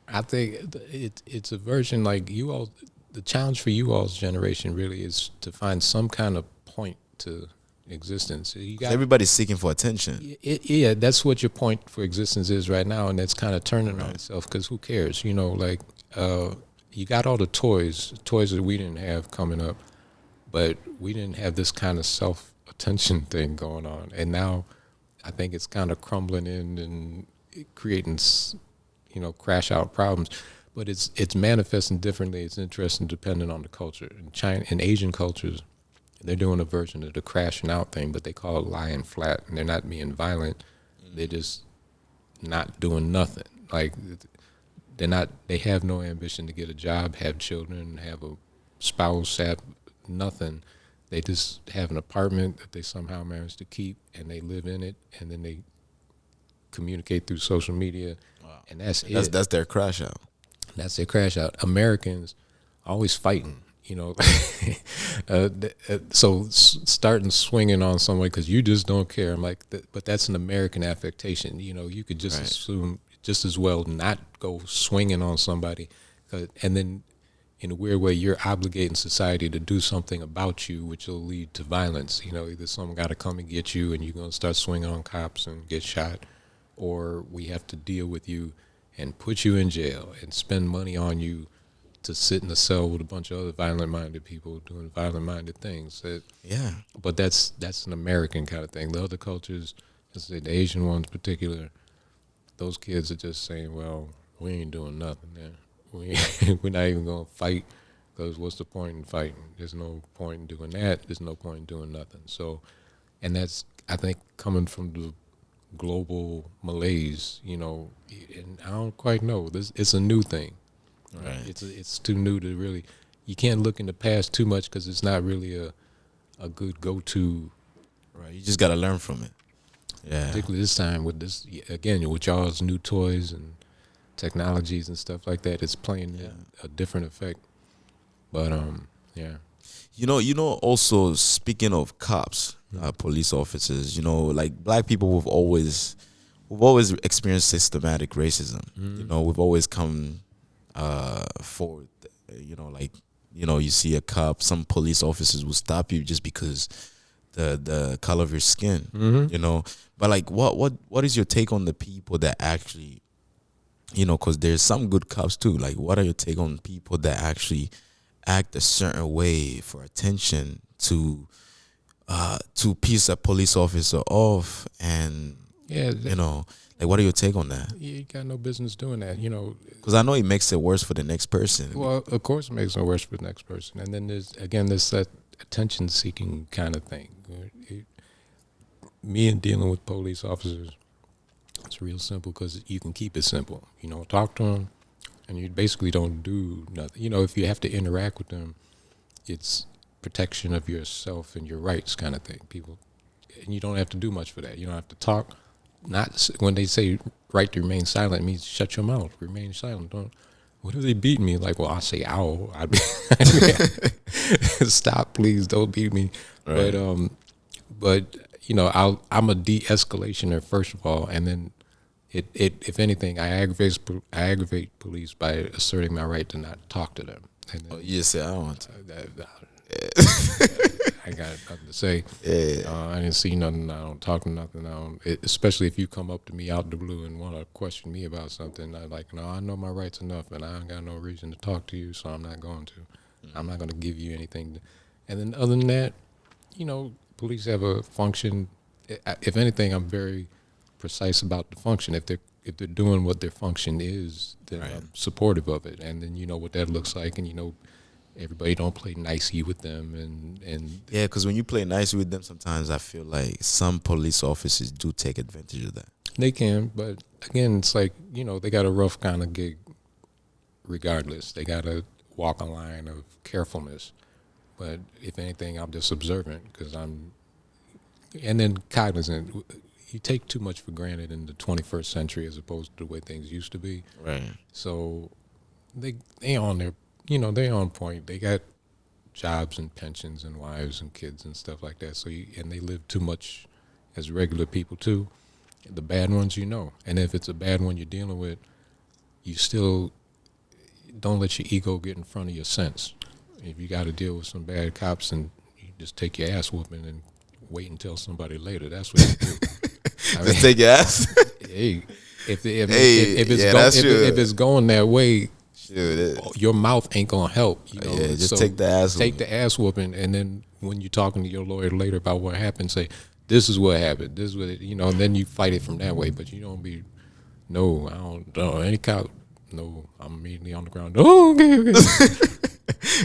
I think it's a version like you all. The challenge for you all's generation really is to find some kind of point to existence. You got everybody's seeking for attention. yeah, that's what your point for existence is right now, and that's kind of turning on itself because who cares? You know, like you got all the toys that we didn't have coming up, but we didn't have this kind of self-attention thing going on, and now I think it's kind of crumbling in and creating, you know, crash out problems. But it's manifesting differently. It's interesting depending on the culture. In Asian cultures, they're doing a version of the crashing out thing, but they call it lying flat, and they're not being violent. They're just not doing nothing. Like they have no ambition to get a job, have children, have a spouse, have nothing. They just have an apartment that they somehow manage to keep, and they live in it, and then they communicate through social media, And that's That's their crash out. That's their crash out. Americans always fighting, you know. So starting swinging on someone because you just don't care. I'm like, but that's an American affectation. You know, you could just assume just as well not go swinging on somebody, and then in a weird way you're obligating society to do something about you, which will lead to violence. You know, either someone got to come and get you, and you're gonna start swinging on cops and get shot, or we have to deal with you and put you in jail and spend money on you to sit in a cell with a bunch of other violent-minded people doing violent-minded things. But that's an American kind of thing. The other cultures, let's say the Asian ones in particular, those kids are just saying, well, we ain't doing nothing there. We're not even going to fight because what's the point in fighting? There's no point in doing that. There's no point in doing nothing. So, and that's, I think, coming from the global malaise, you know, and I don't quite know. It's a new thing. Right. It's too new to really. You can't look in the past too much because it's not really a good go-to. Right. You just got to learn from it. Yeah. Particularly this time with this, again, with y'all's new toys and technologies and stuff like that, it's playing a different effect. But yeah. You know. Also, speaking of cops, police officers, you know, like black people, we've always experienced systematic racism. You know, we've always come forward. You know, like, you know, you see a cop, some police officers will stop you just because the color of your skin. You know, but like, what is your take on the people that actually, you know, because there's some good cops too. Like, what are your take on people that actually act a certain way for attention to piss a police officer off? And you know, like, what are your take on that? You got no business doing that, you know. Because I know it makes it worse for the next person. Well, of course it makes it worse for the next person. And then there's that attention-seeking kind of thing. Me and dealing with police officers, it's real simple because you can keep it simple. You know, talk to them, and you basically don't do nothing. You know, if you have to interact with them, it's protection of yourself and your rights kind of thing. People, and you don't have to do much for that. You don't have to talk. Not when they say right to remain silent, it means shut your mouth, remain silent. Don't. What if they beat me? Like, well, I say, ow. I'd be stop, please, don't beat me. Right. But you know, I'm a de-escalationer first of all, and then it if anything, I aggravate police by asserting my right to not talk to them. And then, You just say, I don't want to. I got nothing to say. Yeah. I didn't see nothing. I don't talk to nothing. Especially if you come up to me out the blue and want to question me about something. I'm like, no, I know my rights enough, and I ain't got no reason to talk to you, so I'm not going to. I'm not going to give you anything. And then other than that, you know, police have a function. If anything, I'm very precise about the function. If they're doing what their function is, then I'm supportive of it. And then you know what that looks like, and you know, everybody don't play nicey with them, and Yeah, because when you play nicely with them, sometimes I feel like some police officers do take advantage of that. they can. But again, it's like, you know, they got a rough kind of gig. Regardless, they got to walk a line of carefulness. But if anything, I'm just observant because and then cognizant. You take too much for granted in the 21st century as opposed to the way things used to be. Right. So they on their, you know, they on point. They got jobs and pensions and wives and kids and stuff like that. So and they live too much as regular people too. The bad ones, you know. And if it's a bad one you're dealing with, you still don't let your ego get in front of your sense. If you got to deal with some bad cops, and you just take your ass whooping and wait and tell somebody later. That's what you do. Just take your ass. Hey, if it's going that way, Shoot, your mouth ain't gonna help. You know? Yeah, just take the ass Take whooping. the ass whooping, and then when you're talking to your lawyer later about what happened, say, "This is what happened. This is what you know." And then you fight it from that way. But you don't be, no, I don't know any cop. No, I'm immediately on the ground. Oh, okay.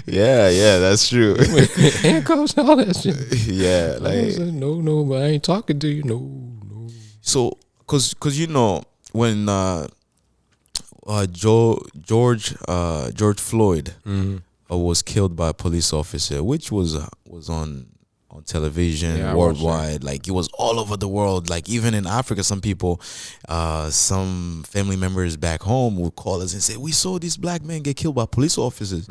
Yeah, that's true. Handcuffs and all that shit. Yeah, like No, but I ain't talking to you. No. so, cause you know when George Floyd was killed by a police officer, which was on on television Yeah, I watched that. worldwide. Like it was all over the world. Like even in Africa, some people, some family members back home would call us and say, "We saw this black man get killed by police officers."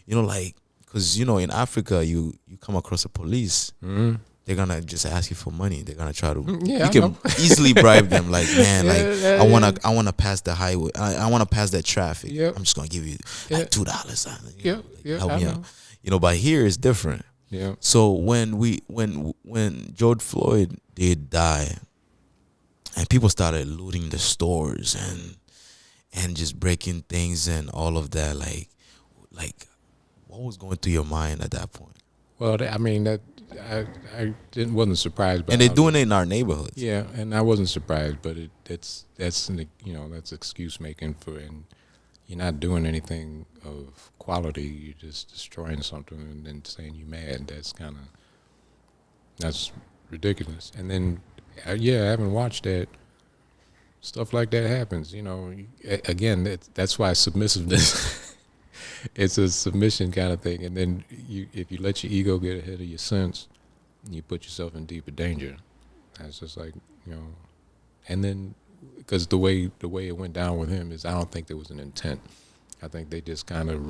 You know, like because you know in Africa, you come across a police. They're gonna just ask you for money. They're gonna try to. Yeah, you I can know. easily bribe them. Like man, Yeah, like I wanna pass the highway. I wanna pass that traffic. Yep. I'm just gonna give you Yeah. like $2. Yep, yep, help I me know. out. You know, but here it's different. Yeah. So when George Floyd did die, and people started looting the stores and just breaking things and all of that, like what was going through your mind at that point? Well, I mean that I wasn't surprised by. And they're how doing it in our neighborhoods. Yeah, and I wasn't surprised, but that's that's excuse making for, and you're not doing anything of quality. You're just destroying something and then saying you're mad. That's ridiculous. And then I haven't watched that. Stuff like that happens, you know. Again, that's why submissiveness. It's a submission kind of thing, and then if you let your ego get ahead of your sense, you put yourself in deeper danger. That's just like, you know, and then because the way it went down with him is, I don't think there was an intent. I think they just kind of,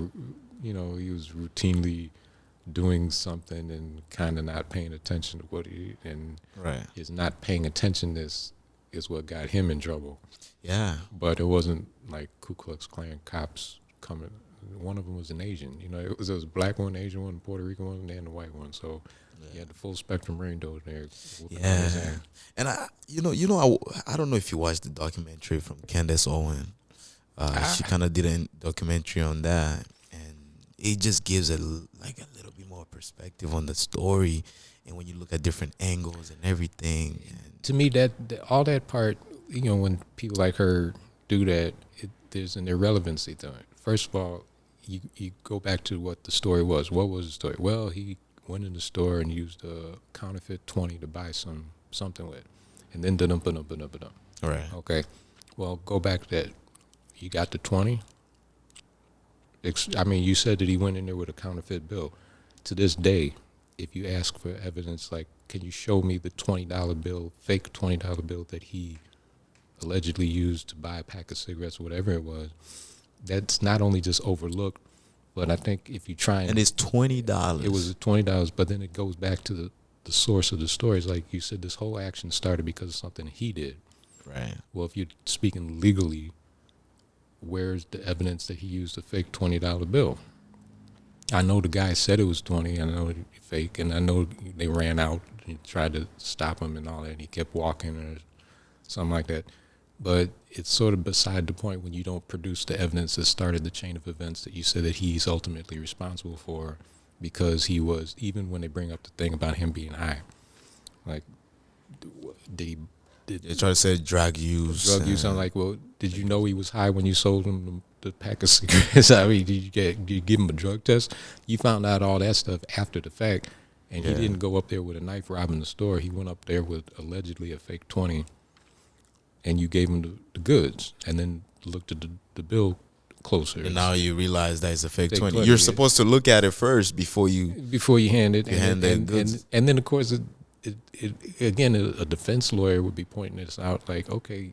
you know, he was routinely doing something and kind of not paying attention to what Right. his not paying attention is what got him in trouble. Yeah. But it wasn't like Ku Klux Klan cops coming. One of them was an Asian. You know, it was a black one, Asian one, Puerto Rican one, and the white one. So you had the full spectrum rainbow there. Yeah. And I don't know if you watched the documentary from Candace Owen. She kind of did a documentary on that, and it just gives a little bit more perspective on the story, and when you look at different angles and everything. And To me, all that part, you know, when people like her do that, there's an irrelevancy to it. First of all, you go back to what the story was. What was the story? Well, he went in the store and used a counterfeit 20 to buy something with, and then da-dum. right. Okay, well, go back to that. You got the 20. I mean, you said that he went in there with a counterfeit bill. To this day, if you ask for evidence, like, can you show me the $20 bill, fake $20 bill that he allegedly used to buy a pack of cigarettes or whatever it was, that's not only just overlooked, but I think if you try And it's $20. it was $20, but then it goes back to the source of the story. It's like you said, this whole action started because of something he did. right. Well, if you're speaking legally, where's the evidence that he used a fake $20 bill? I know the guy said it was 20. I know it was fake, and I know they ran out and tried to stop him and all that, and he kept walking or something like that. But it's sort of beside the point when you don't produce the evidence that started the chain of events that you said that he's ultimately responsible for, because he was, even when they bring up the thing about him being high, like, did They try to say drug use. drug use? I'm like, well, did you know he was high when you sold him the pack of cigarettes? I mean, did you give him a drug test? You found out all that stuff after the fact, and he Yeah. didn't go up there with a knife robbing the store. He went up there with allegedly a fake 20, and you gave him the goods, and then looked at the bill closer. And now you realize that it's a fake Fake 20. 20, You're yeah. supposed to look at it first before you. before you hand it, You hand the goods. and then of course it again, a defense lawyer would be pointing this out, like, okay,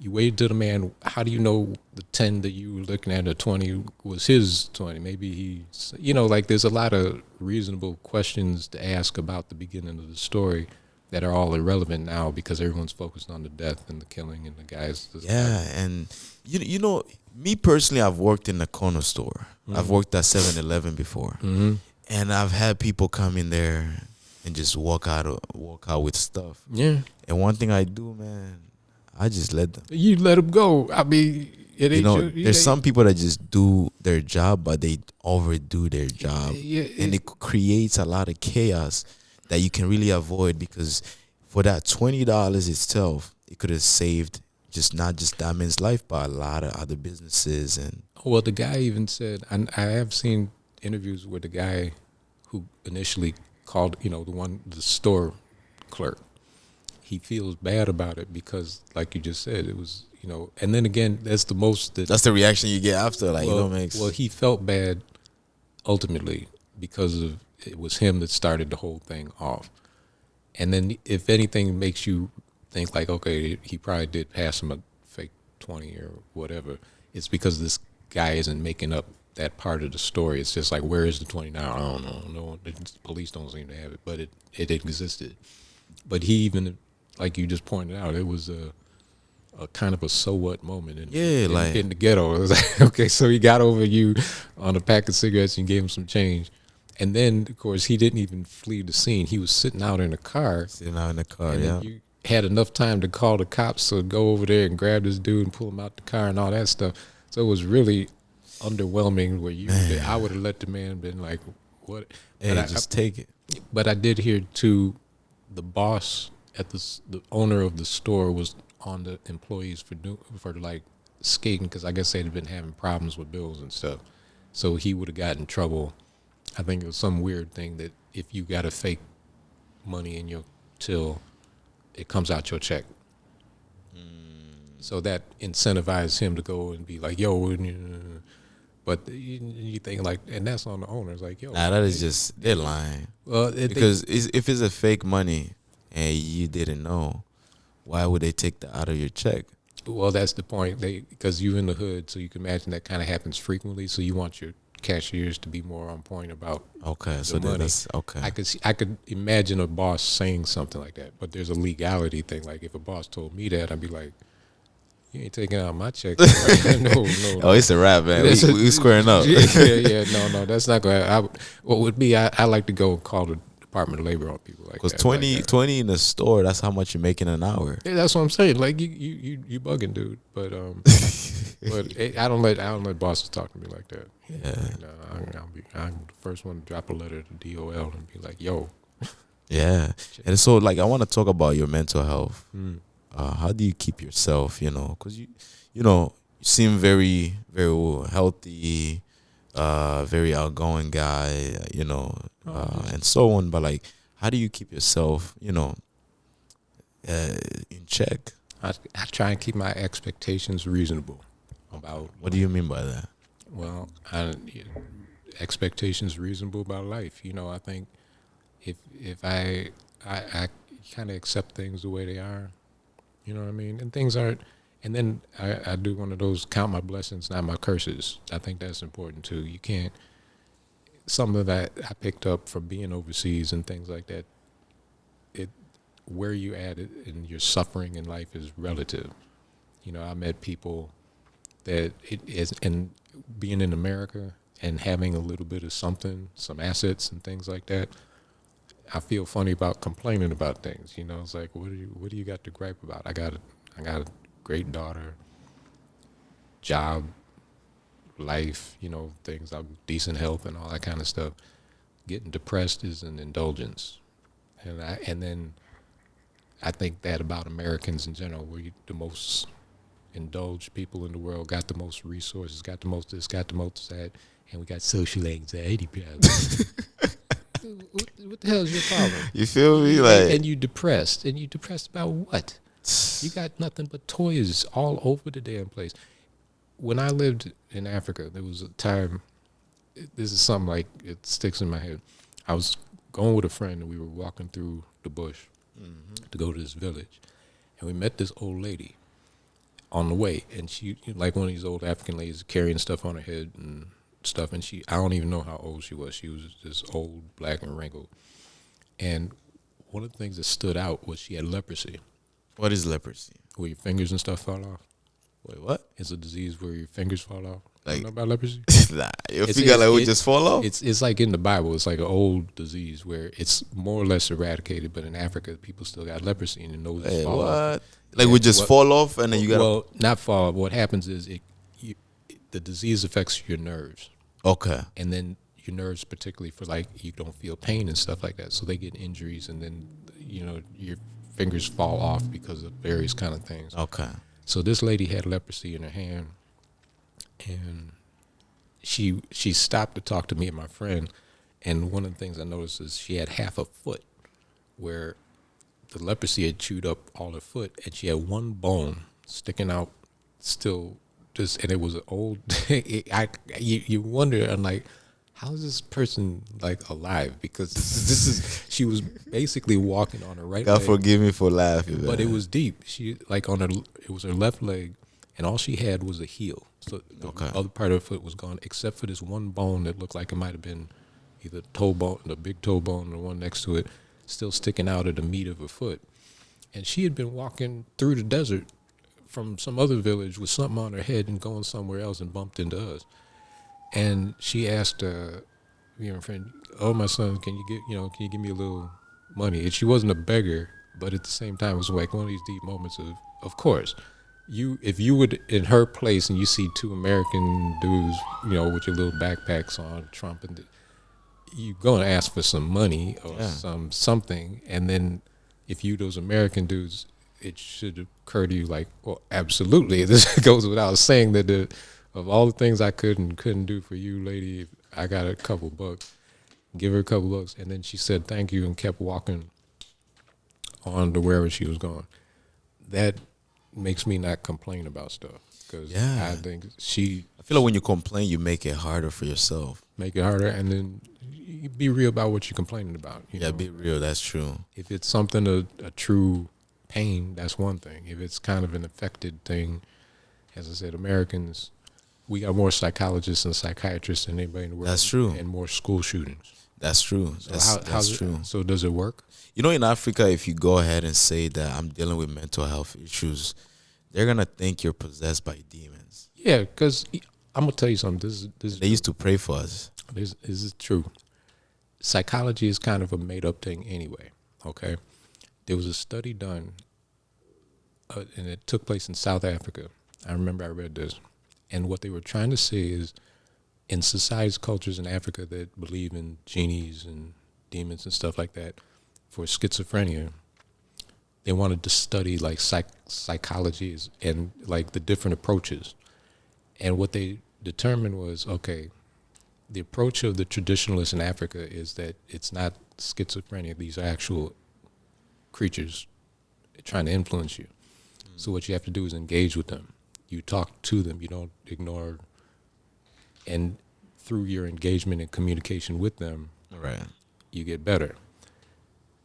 you waited to the man. How do you know the 10 that you were looking at, or 20, was his 20? Maybe he's, you know, like, there's a lot of reasonable questions to ask about the beginning of the story that are all irrelevant now because everyone's focused on the death and the killing and the guys. Yeah, and you know, me personally, I've worked in a corner store. I've worked at 7-Eleven before, and I've had people come in there and just walk out with stuff. Yeah, And one thing I do, man, I just let them. you let them go. I mean, it ain't You know, your- there's some people that just do their job, but they overdo their job, Yeah, and it creates a lot of chaos that you can really avoid, because for that $20 itself, it could have saved not just that man's life, but a lot of other businesses. And Well, the guy even said, and I have seen interviews with the guy who initially called, you know, the store clerk. He feels bad about it because, like you just said, it was, you know, and then again, that's the reaction you get after, like, it don't make well, he felt bad ultimately because of it was him that started the whole thing off. And then if anything makes you think like, okay, he probably did pass him a fake 20 or whatever, it's because this guy isn't making up that part of the story. It's just like, where is the 20 now? I don't know. No, the police don't seem to have it, but it existed. But he even, like you just pointed out, it was a kind of a so what moment in like in the ghetto. It was like, okay, so he got over you on a pack of cigarettes and gave him some change. And then, of course, he didn't even flee the scene. He was sitting out in the car. and Yeah. yeah. You had enough time to call the cops, so go over there and grab this dude and pull him out the car and all that stuff. So it was really underwhelming. Where I would have let the man been like, "What?" Hey, But just take it. But I did hear too, the boss at the owner of the store was on the employees for like skating, because I guess they'd been having problems with bills and stuff. So he would have gotten in trouble. I think it was some weird thing that if you got a fake money in your till, it comes out your check. So that incentivized him to go and be like, yo, but you think like, and that's on the owner. It's like, yo. Nah, that is just, they're lying. Well, Because if it's a fake money and you didn't know, why would they take that out of your check? Well, that's the point. Because you're in the hood, so you can imagine that kind of happens frequently. So you want your cashiers to be more on point about So money. that's okay. I could imagine a boss saying something like that, but there's a legality thing. Like if a boss told me that, I'd be like, "You ain't taking out my check." No. Oh, it's a wrap, man. We squaring up. yeah. No, that's not going to. What would be? I like to go call the Department of Labor on people like that. Because 20 in the store, that's how much you're making an hour. Yeah, that's what I'm saying. Like you bugging, dude. But I don't let bosses talk to me like that. Yeah. I'm the first one to drop a letter to DOL and be like, yo. Yeah. And so, like, I want to talk about your mental health. How do you keep yourself, because you seem very, very healthy, very outgoing guy, and so on. But, like, how do you keep yourself, in check? I try and keep my expectations reasonable about. What do you mean by that? Well, expectations reasonable about life. I think if I kind of accept things the way they are, you know what I mean? And things aren't, and then I do one of those count my blessings, not my curses. I think that's important too. You can't, something that I picked up from being overseas and things like that, where you at it and your suffering in life is relative. I met people that it is, and being in America and having a little bit of something, some assets and things like that, I feel funny about complaining about things. It's like, what do you got to gripe about? I got a great daughter, job, life, things, decent health and all that kind of stuff. Getting depressed is an indulgence, and then I think that about Americans in general. We're the most indulged people in the world, got the most resources, got the most this, got the most that, and we got social anxiety problems. What the hell is your problem? You feel me? Like, and you depressed. And you depressed about what? You got nothing but toys all over the damn place. When I lived in Africa, there was a time, this is something like, it sticks in my head. I was going with a friend and we were walking through the bush to go to this village. And we met this old lady on the way. And she, like one of these old African ladies, carrying stuff on her head and stuff. And I don't even know how old she was. She was just old, black, and wrinkled. And one of the things that stood out was she had leprosy. What is leprosy? Where your fingers and stuff fall off. Wait, what? It's a disease where your fingers fall off. Like, you know about leprosy? Nah, your finger like would just fall off? It's like in the Bible. It's like an old disease where it's more or less eradicated, but in Africa, people still got leprosy and the noses fall off. Like we just fall off and then you got... Well, not fall off. What happens is the disease affects your nerves. Okay. And then your nerves, particularly for like, you don't feel pain and stuff like that. So they get injuries and then, your fingers fall off because of various kind of things. Okay. So this lady had leprosy in her hand, and she stopped to talk to me and my friend, and one of the things I noticed is she had half a foot where the leprosy had chewed up all her foot, and she had one bone sticking out still, and it was an old, you wonder, I'm like, how is this person like alive? Because this is she was basically walking on her right God leg, forgive me for laughing, but it man. was deep. She like on her it was her left leg, and all she had was a heel. So the Okay. other part of her foot was gone, except for this one bone that looked like it might have been either toe bone, the big toe bone, or the one next to it, still sticking out of the meat of her foot. And she had been walking through the desert from some other village with something on her head and going somewhere else and bumped into us. And she asked, me and my friend, "Oh, my son, can you give me a little money?" And she wasn't a beggar, but at the same time, it was like one of these deep moments of course, if you would in her place and you see two American dudes, with your little backpacks on, trumping, you gonna ask for some money or Yeah. something, and then if you those American dudes, it should occur to you like, well, absolutely. This goes without saying that of all the things I could and couldn't do for you, lady, if I got a couple bucks, give her a couple bucks, and then she said thank you and kept walking on to wherever she was going. That makes me not complain about stuff because Yeah. I think she I feel like when you complain, you make it harder for yourself. make it harder, and then you be real about what you're complaining about. Yeah, be real. That's true. If it's something a true pain, that's one thing. If it's kind of an affected thing, as I said, Americans, we got more psychologists and psychiatrists than anybody in the world. That's true. And more school shootings. That's true. So That's how's true. So does it work? You know, in Africa, if you go ahead and say that I'm dealing with mental health issues, they're gonna think you're possessed by demons. Yeah, because I'm gonna tell you something. This They used to pray for us. This is true. Psychology is kind of a made up thing anyway. Okay, there was a study done, and it took place in South Africa. I remember I read this, and what they were trying to say is, in societies, cultures in Africa that believe in genies and demons and stuff like that, for schizophrenia, they wanted to study like psychologies and like the different approaches. And what they determined was, okay, the approach of the traditionalists in Africa is that it's not schizophrenia. These are actual creatures trying to influence you. So what you have to do is engage with them. You talk to them. You don't ignore. And through your engagement and communication with them, Right. you get better.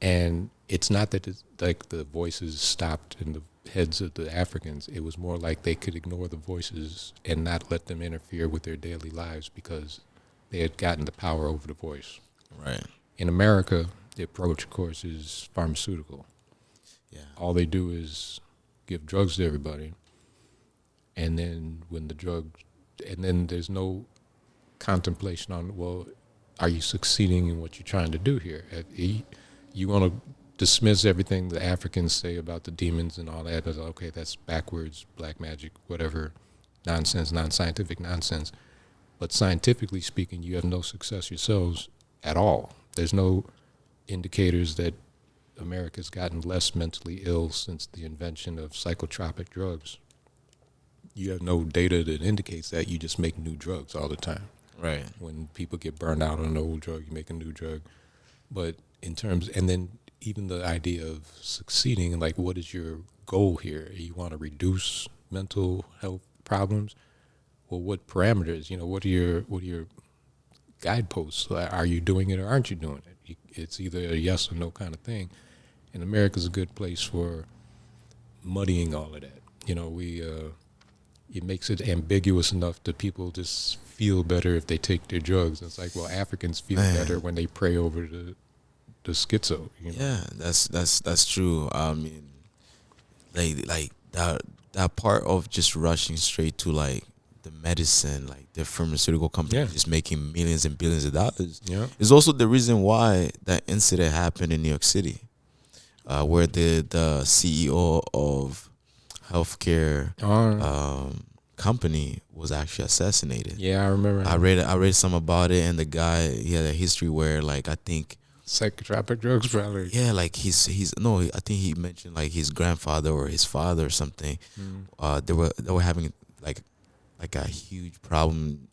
And it's not that it's like the voices stopped in the heads of the Africans. It was more like they could ignore the voices and not let them interfere with their daily lives because they had gotten the power over the voice. Right. In America, the approach, of course, is pharmaceutical. Yeah. All they do is give drugs to everybody. And then there's no contemplation on, well, are you succeeding in what you're trying to do here? You want to dismiss everything the Africans say about the demons and all that as, okay, that's backwards, black magic, whatever, nonsense, non-scientific nonsense. But scientifically speaking, you have no success yourselves at all. There's no indicators that America's gotten less mentally ill since the invention of psychotropic drugs. You have no data that indicates that. You just make new drugs all the time. Right. When people get burned out on an old drug, you make a new drug. But in terms, and then even the idea of succeeding, like what is your goal here? You want to reduce mental health problems? Well, what parameters? What are your guideposts? Are you doing it or aren't you doing it? It's either a yes or no kind of thing. And America's a good place for muddying all of that. It makes it ambiguous enough that people just feel better if they take their drugs. And it's like, well, Africans feel better when they pray over the schizo. Yeah, that's true. I mean, like that part of just rushing straight to like the medicine, like the pharmaceutical companies just making millions and billions of dollars. Yeah. Is also the reason why that incident happened in New York City, where the CEO of healthcare company was actually assassinated. Yeah, I remember. I read some about it, and the guy, he had a history where, like, I think psychotropic drugs probably. Yeah, like I think he mentioned like his grandfather or his father or something. They were having like a huge problem,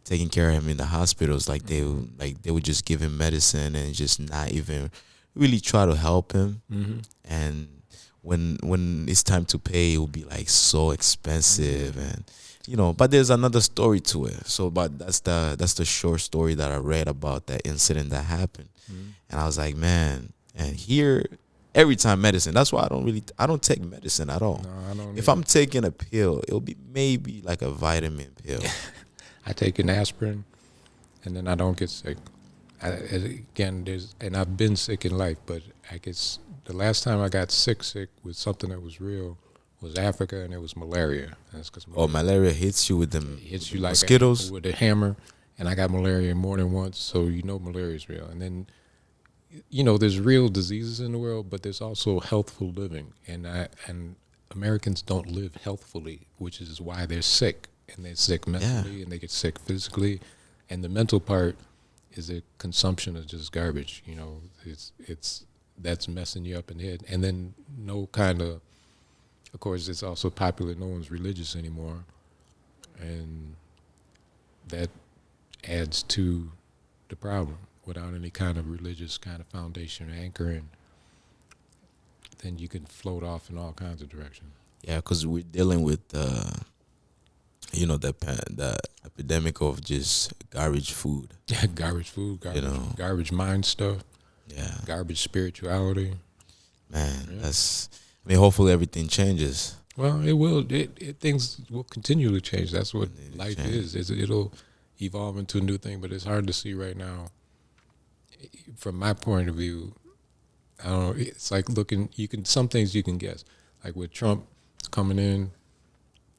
taking care of him in the hospitals. Like they would just give him medicine and just not even really try to help him. And when it's time to pay, it would be like so expensive, and but there's another story to it. So, but that's the short story that I read about that incident that happened, and I was like, man, and here every time medicine. That's why I don't take medicine at all. No, I don't. If I'm taking a pill, it'll be maybe like a vitamin pill. I take an aspirin, and then I don't get sick. And I've been sick in life, but I guess the last time I got sick with something that was real was Africa, and it was malaria. That's because Malaria hits you with them hits you like mosquitoes with a hammer, and I got malaria more than once, so malaria is real. And then there's real diseases in the world, but there's also healthful living, and Americans don't live healthfully, which is why they're sick, and they're sick mentally, and they get sick physically, and the mental part is a consumption of just garbage. It's that's messing you up in the head, and then no kind of course, it's also popular. No one's religious anymore, and that adds to the problem. Without any kind of religious kind of foundation or anchoring, then you can float off in all kinds of directions. Yeah, because we're dealing with the epidemic of just garbage food. Yeah, garbage food, garbage mind stuff. Yeah, garbage spirituality. Man, hopefully everything changes. Well, it will. Things will continually change. That's what life is. It'll evolve into a new thing, but it's hard to see right now. From my point of view, I don't know. It's like looking. Some things you can guess. Like with Trump coming in,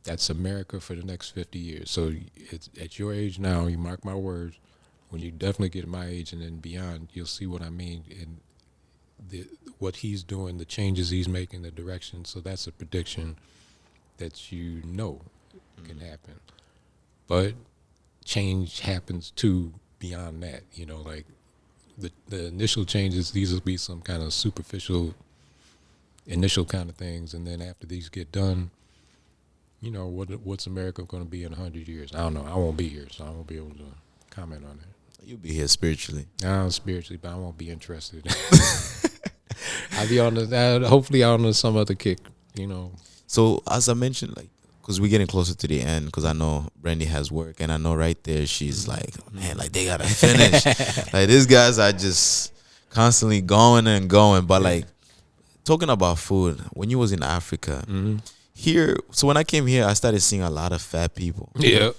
that's America for the next 50 years. So it's at your age now. You mark my words. When you definitely get my age and then beyond, you'll see what I mean. And what he's doing, the changes he's making, the direction. So that's a prediction that can happen. But change happens too beyond that. Like the initial changes, these will be some kind of superficial initial kind of things. And then after these get done, what's America going to be in 100 years? I don't know. I won't be here, so I won't be able to comment on it. You'll be here spiritually. No, spiritually, but I won't be interested. I'll be hopefully on some other kick, So as I mentioned, because we're getting closer to the end, because I know Brandy has work, and I know right there she's like, man, they gotta finish. These guys are just constantly going and going. But talking about food, when you was in Africa, here, so when I came here, I started seeing a lot of fat people. Yeah.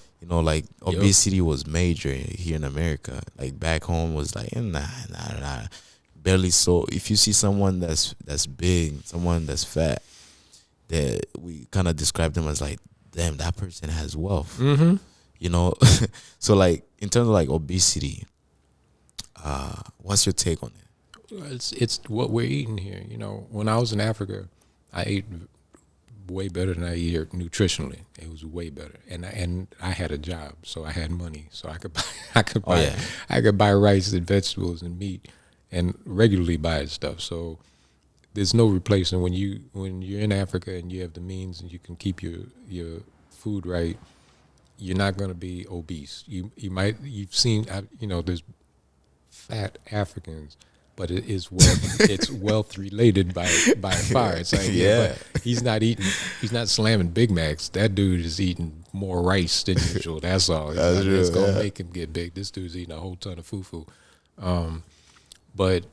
Obesity was major here in America. Back home was nah. Barely. So if you see someone that's big, someone that's fat, that we kind of describe them as damn, that person has wealth. So in terms of obesity, what's your take on it? It's what we're eating here. When I was in Africa, I ate way better than I eat here nutritionally. It was way better, and I had a job, so I had money, so I could buy rice and vegetables and meat, and regularly buy stuff. So there's no replacing when you're in Africa and you have the means and you can keep your food right. You're not going to be obese. You've seen there's fat Africans, but it's wealth related by far. It's but he's not slamming Big Macs. That dude is eating more rice than usual. That's all. It's gonna make him get big. This dude's eating a whole ton of fufu. But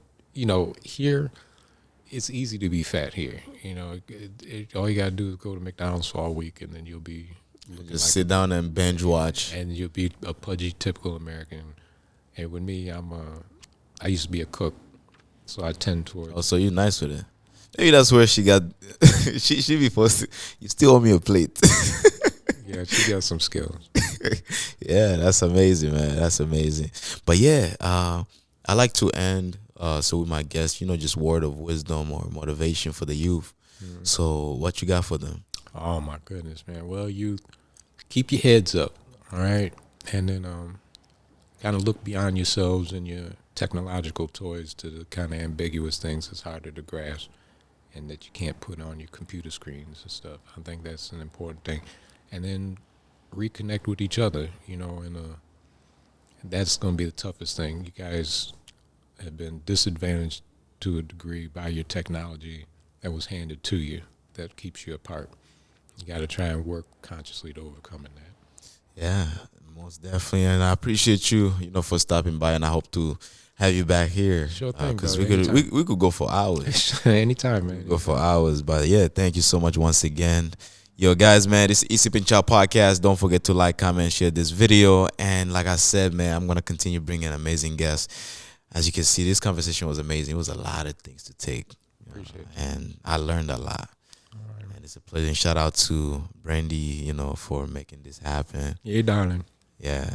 here it's easy to be fat here. All you gotta do is go to McDonald's for all week, and then you'll be just sit down and binge watch, and you'll be a pudgy typical American. And with me, I used to be a cook, so I tend towards. Oh, so you're nice with it. Maybe that's where she got. she be forced to. You still owe me a plate. Yeah, she got some skills. Yeah, that's amazing, man. That's amazing. But yeah, I like to end so with my guests, just word of wisdom or motivation for the youth. So what you got for them? Oh my goodness, man. Well, youth, keep your heads up, all right, and then kind of look beyond yourselves and your technological toys to the kind of ambiguous things that's harder to grasp and that you can't put on your computer screens and stuff. I think that's an important thing. And then reconnect with each other, and that's going to be the toughest thing. You guys have been disadvantaged to a degree by your technology that was handed to you that keeps you apart. You got to try and work consciously to overcoming that. Yeah, most definitely. And I appreciate you, for stopping by, and I hope to have you back here. Sure thing, Because brother, we could go for hours. Anytime, man. Go for hours. But yeah, thank you so much once again. Yo, guys, man, this is Isip and Chow podcast. Don't forget to like, comment, share this video. And like I said, man, I'm going to continue bringing amazing guests. As you can see, this conversation was amazing. It was a lot of things to take. Appreciate it. And I learned a lot. And it's a pleasure. And shout out to Brandy, for making this happen. Yeah, darling. Yeah.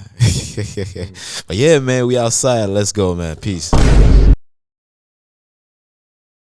But yeah, man, we outside. Let's go, man. Peace.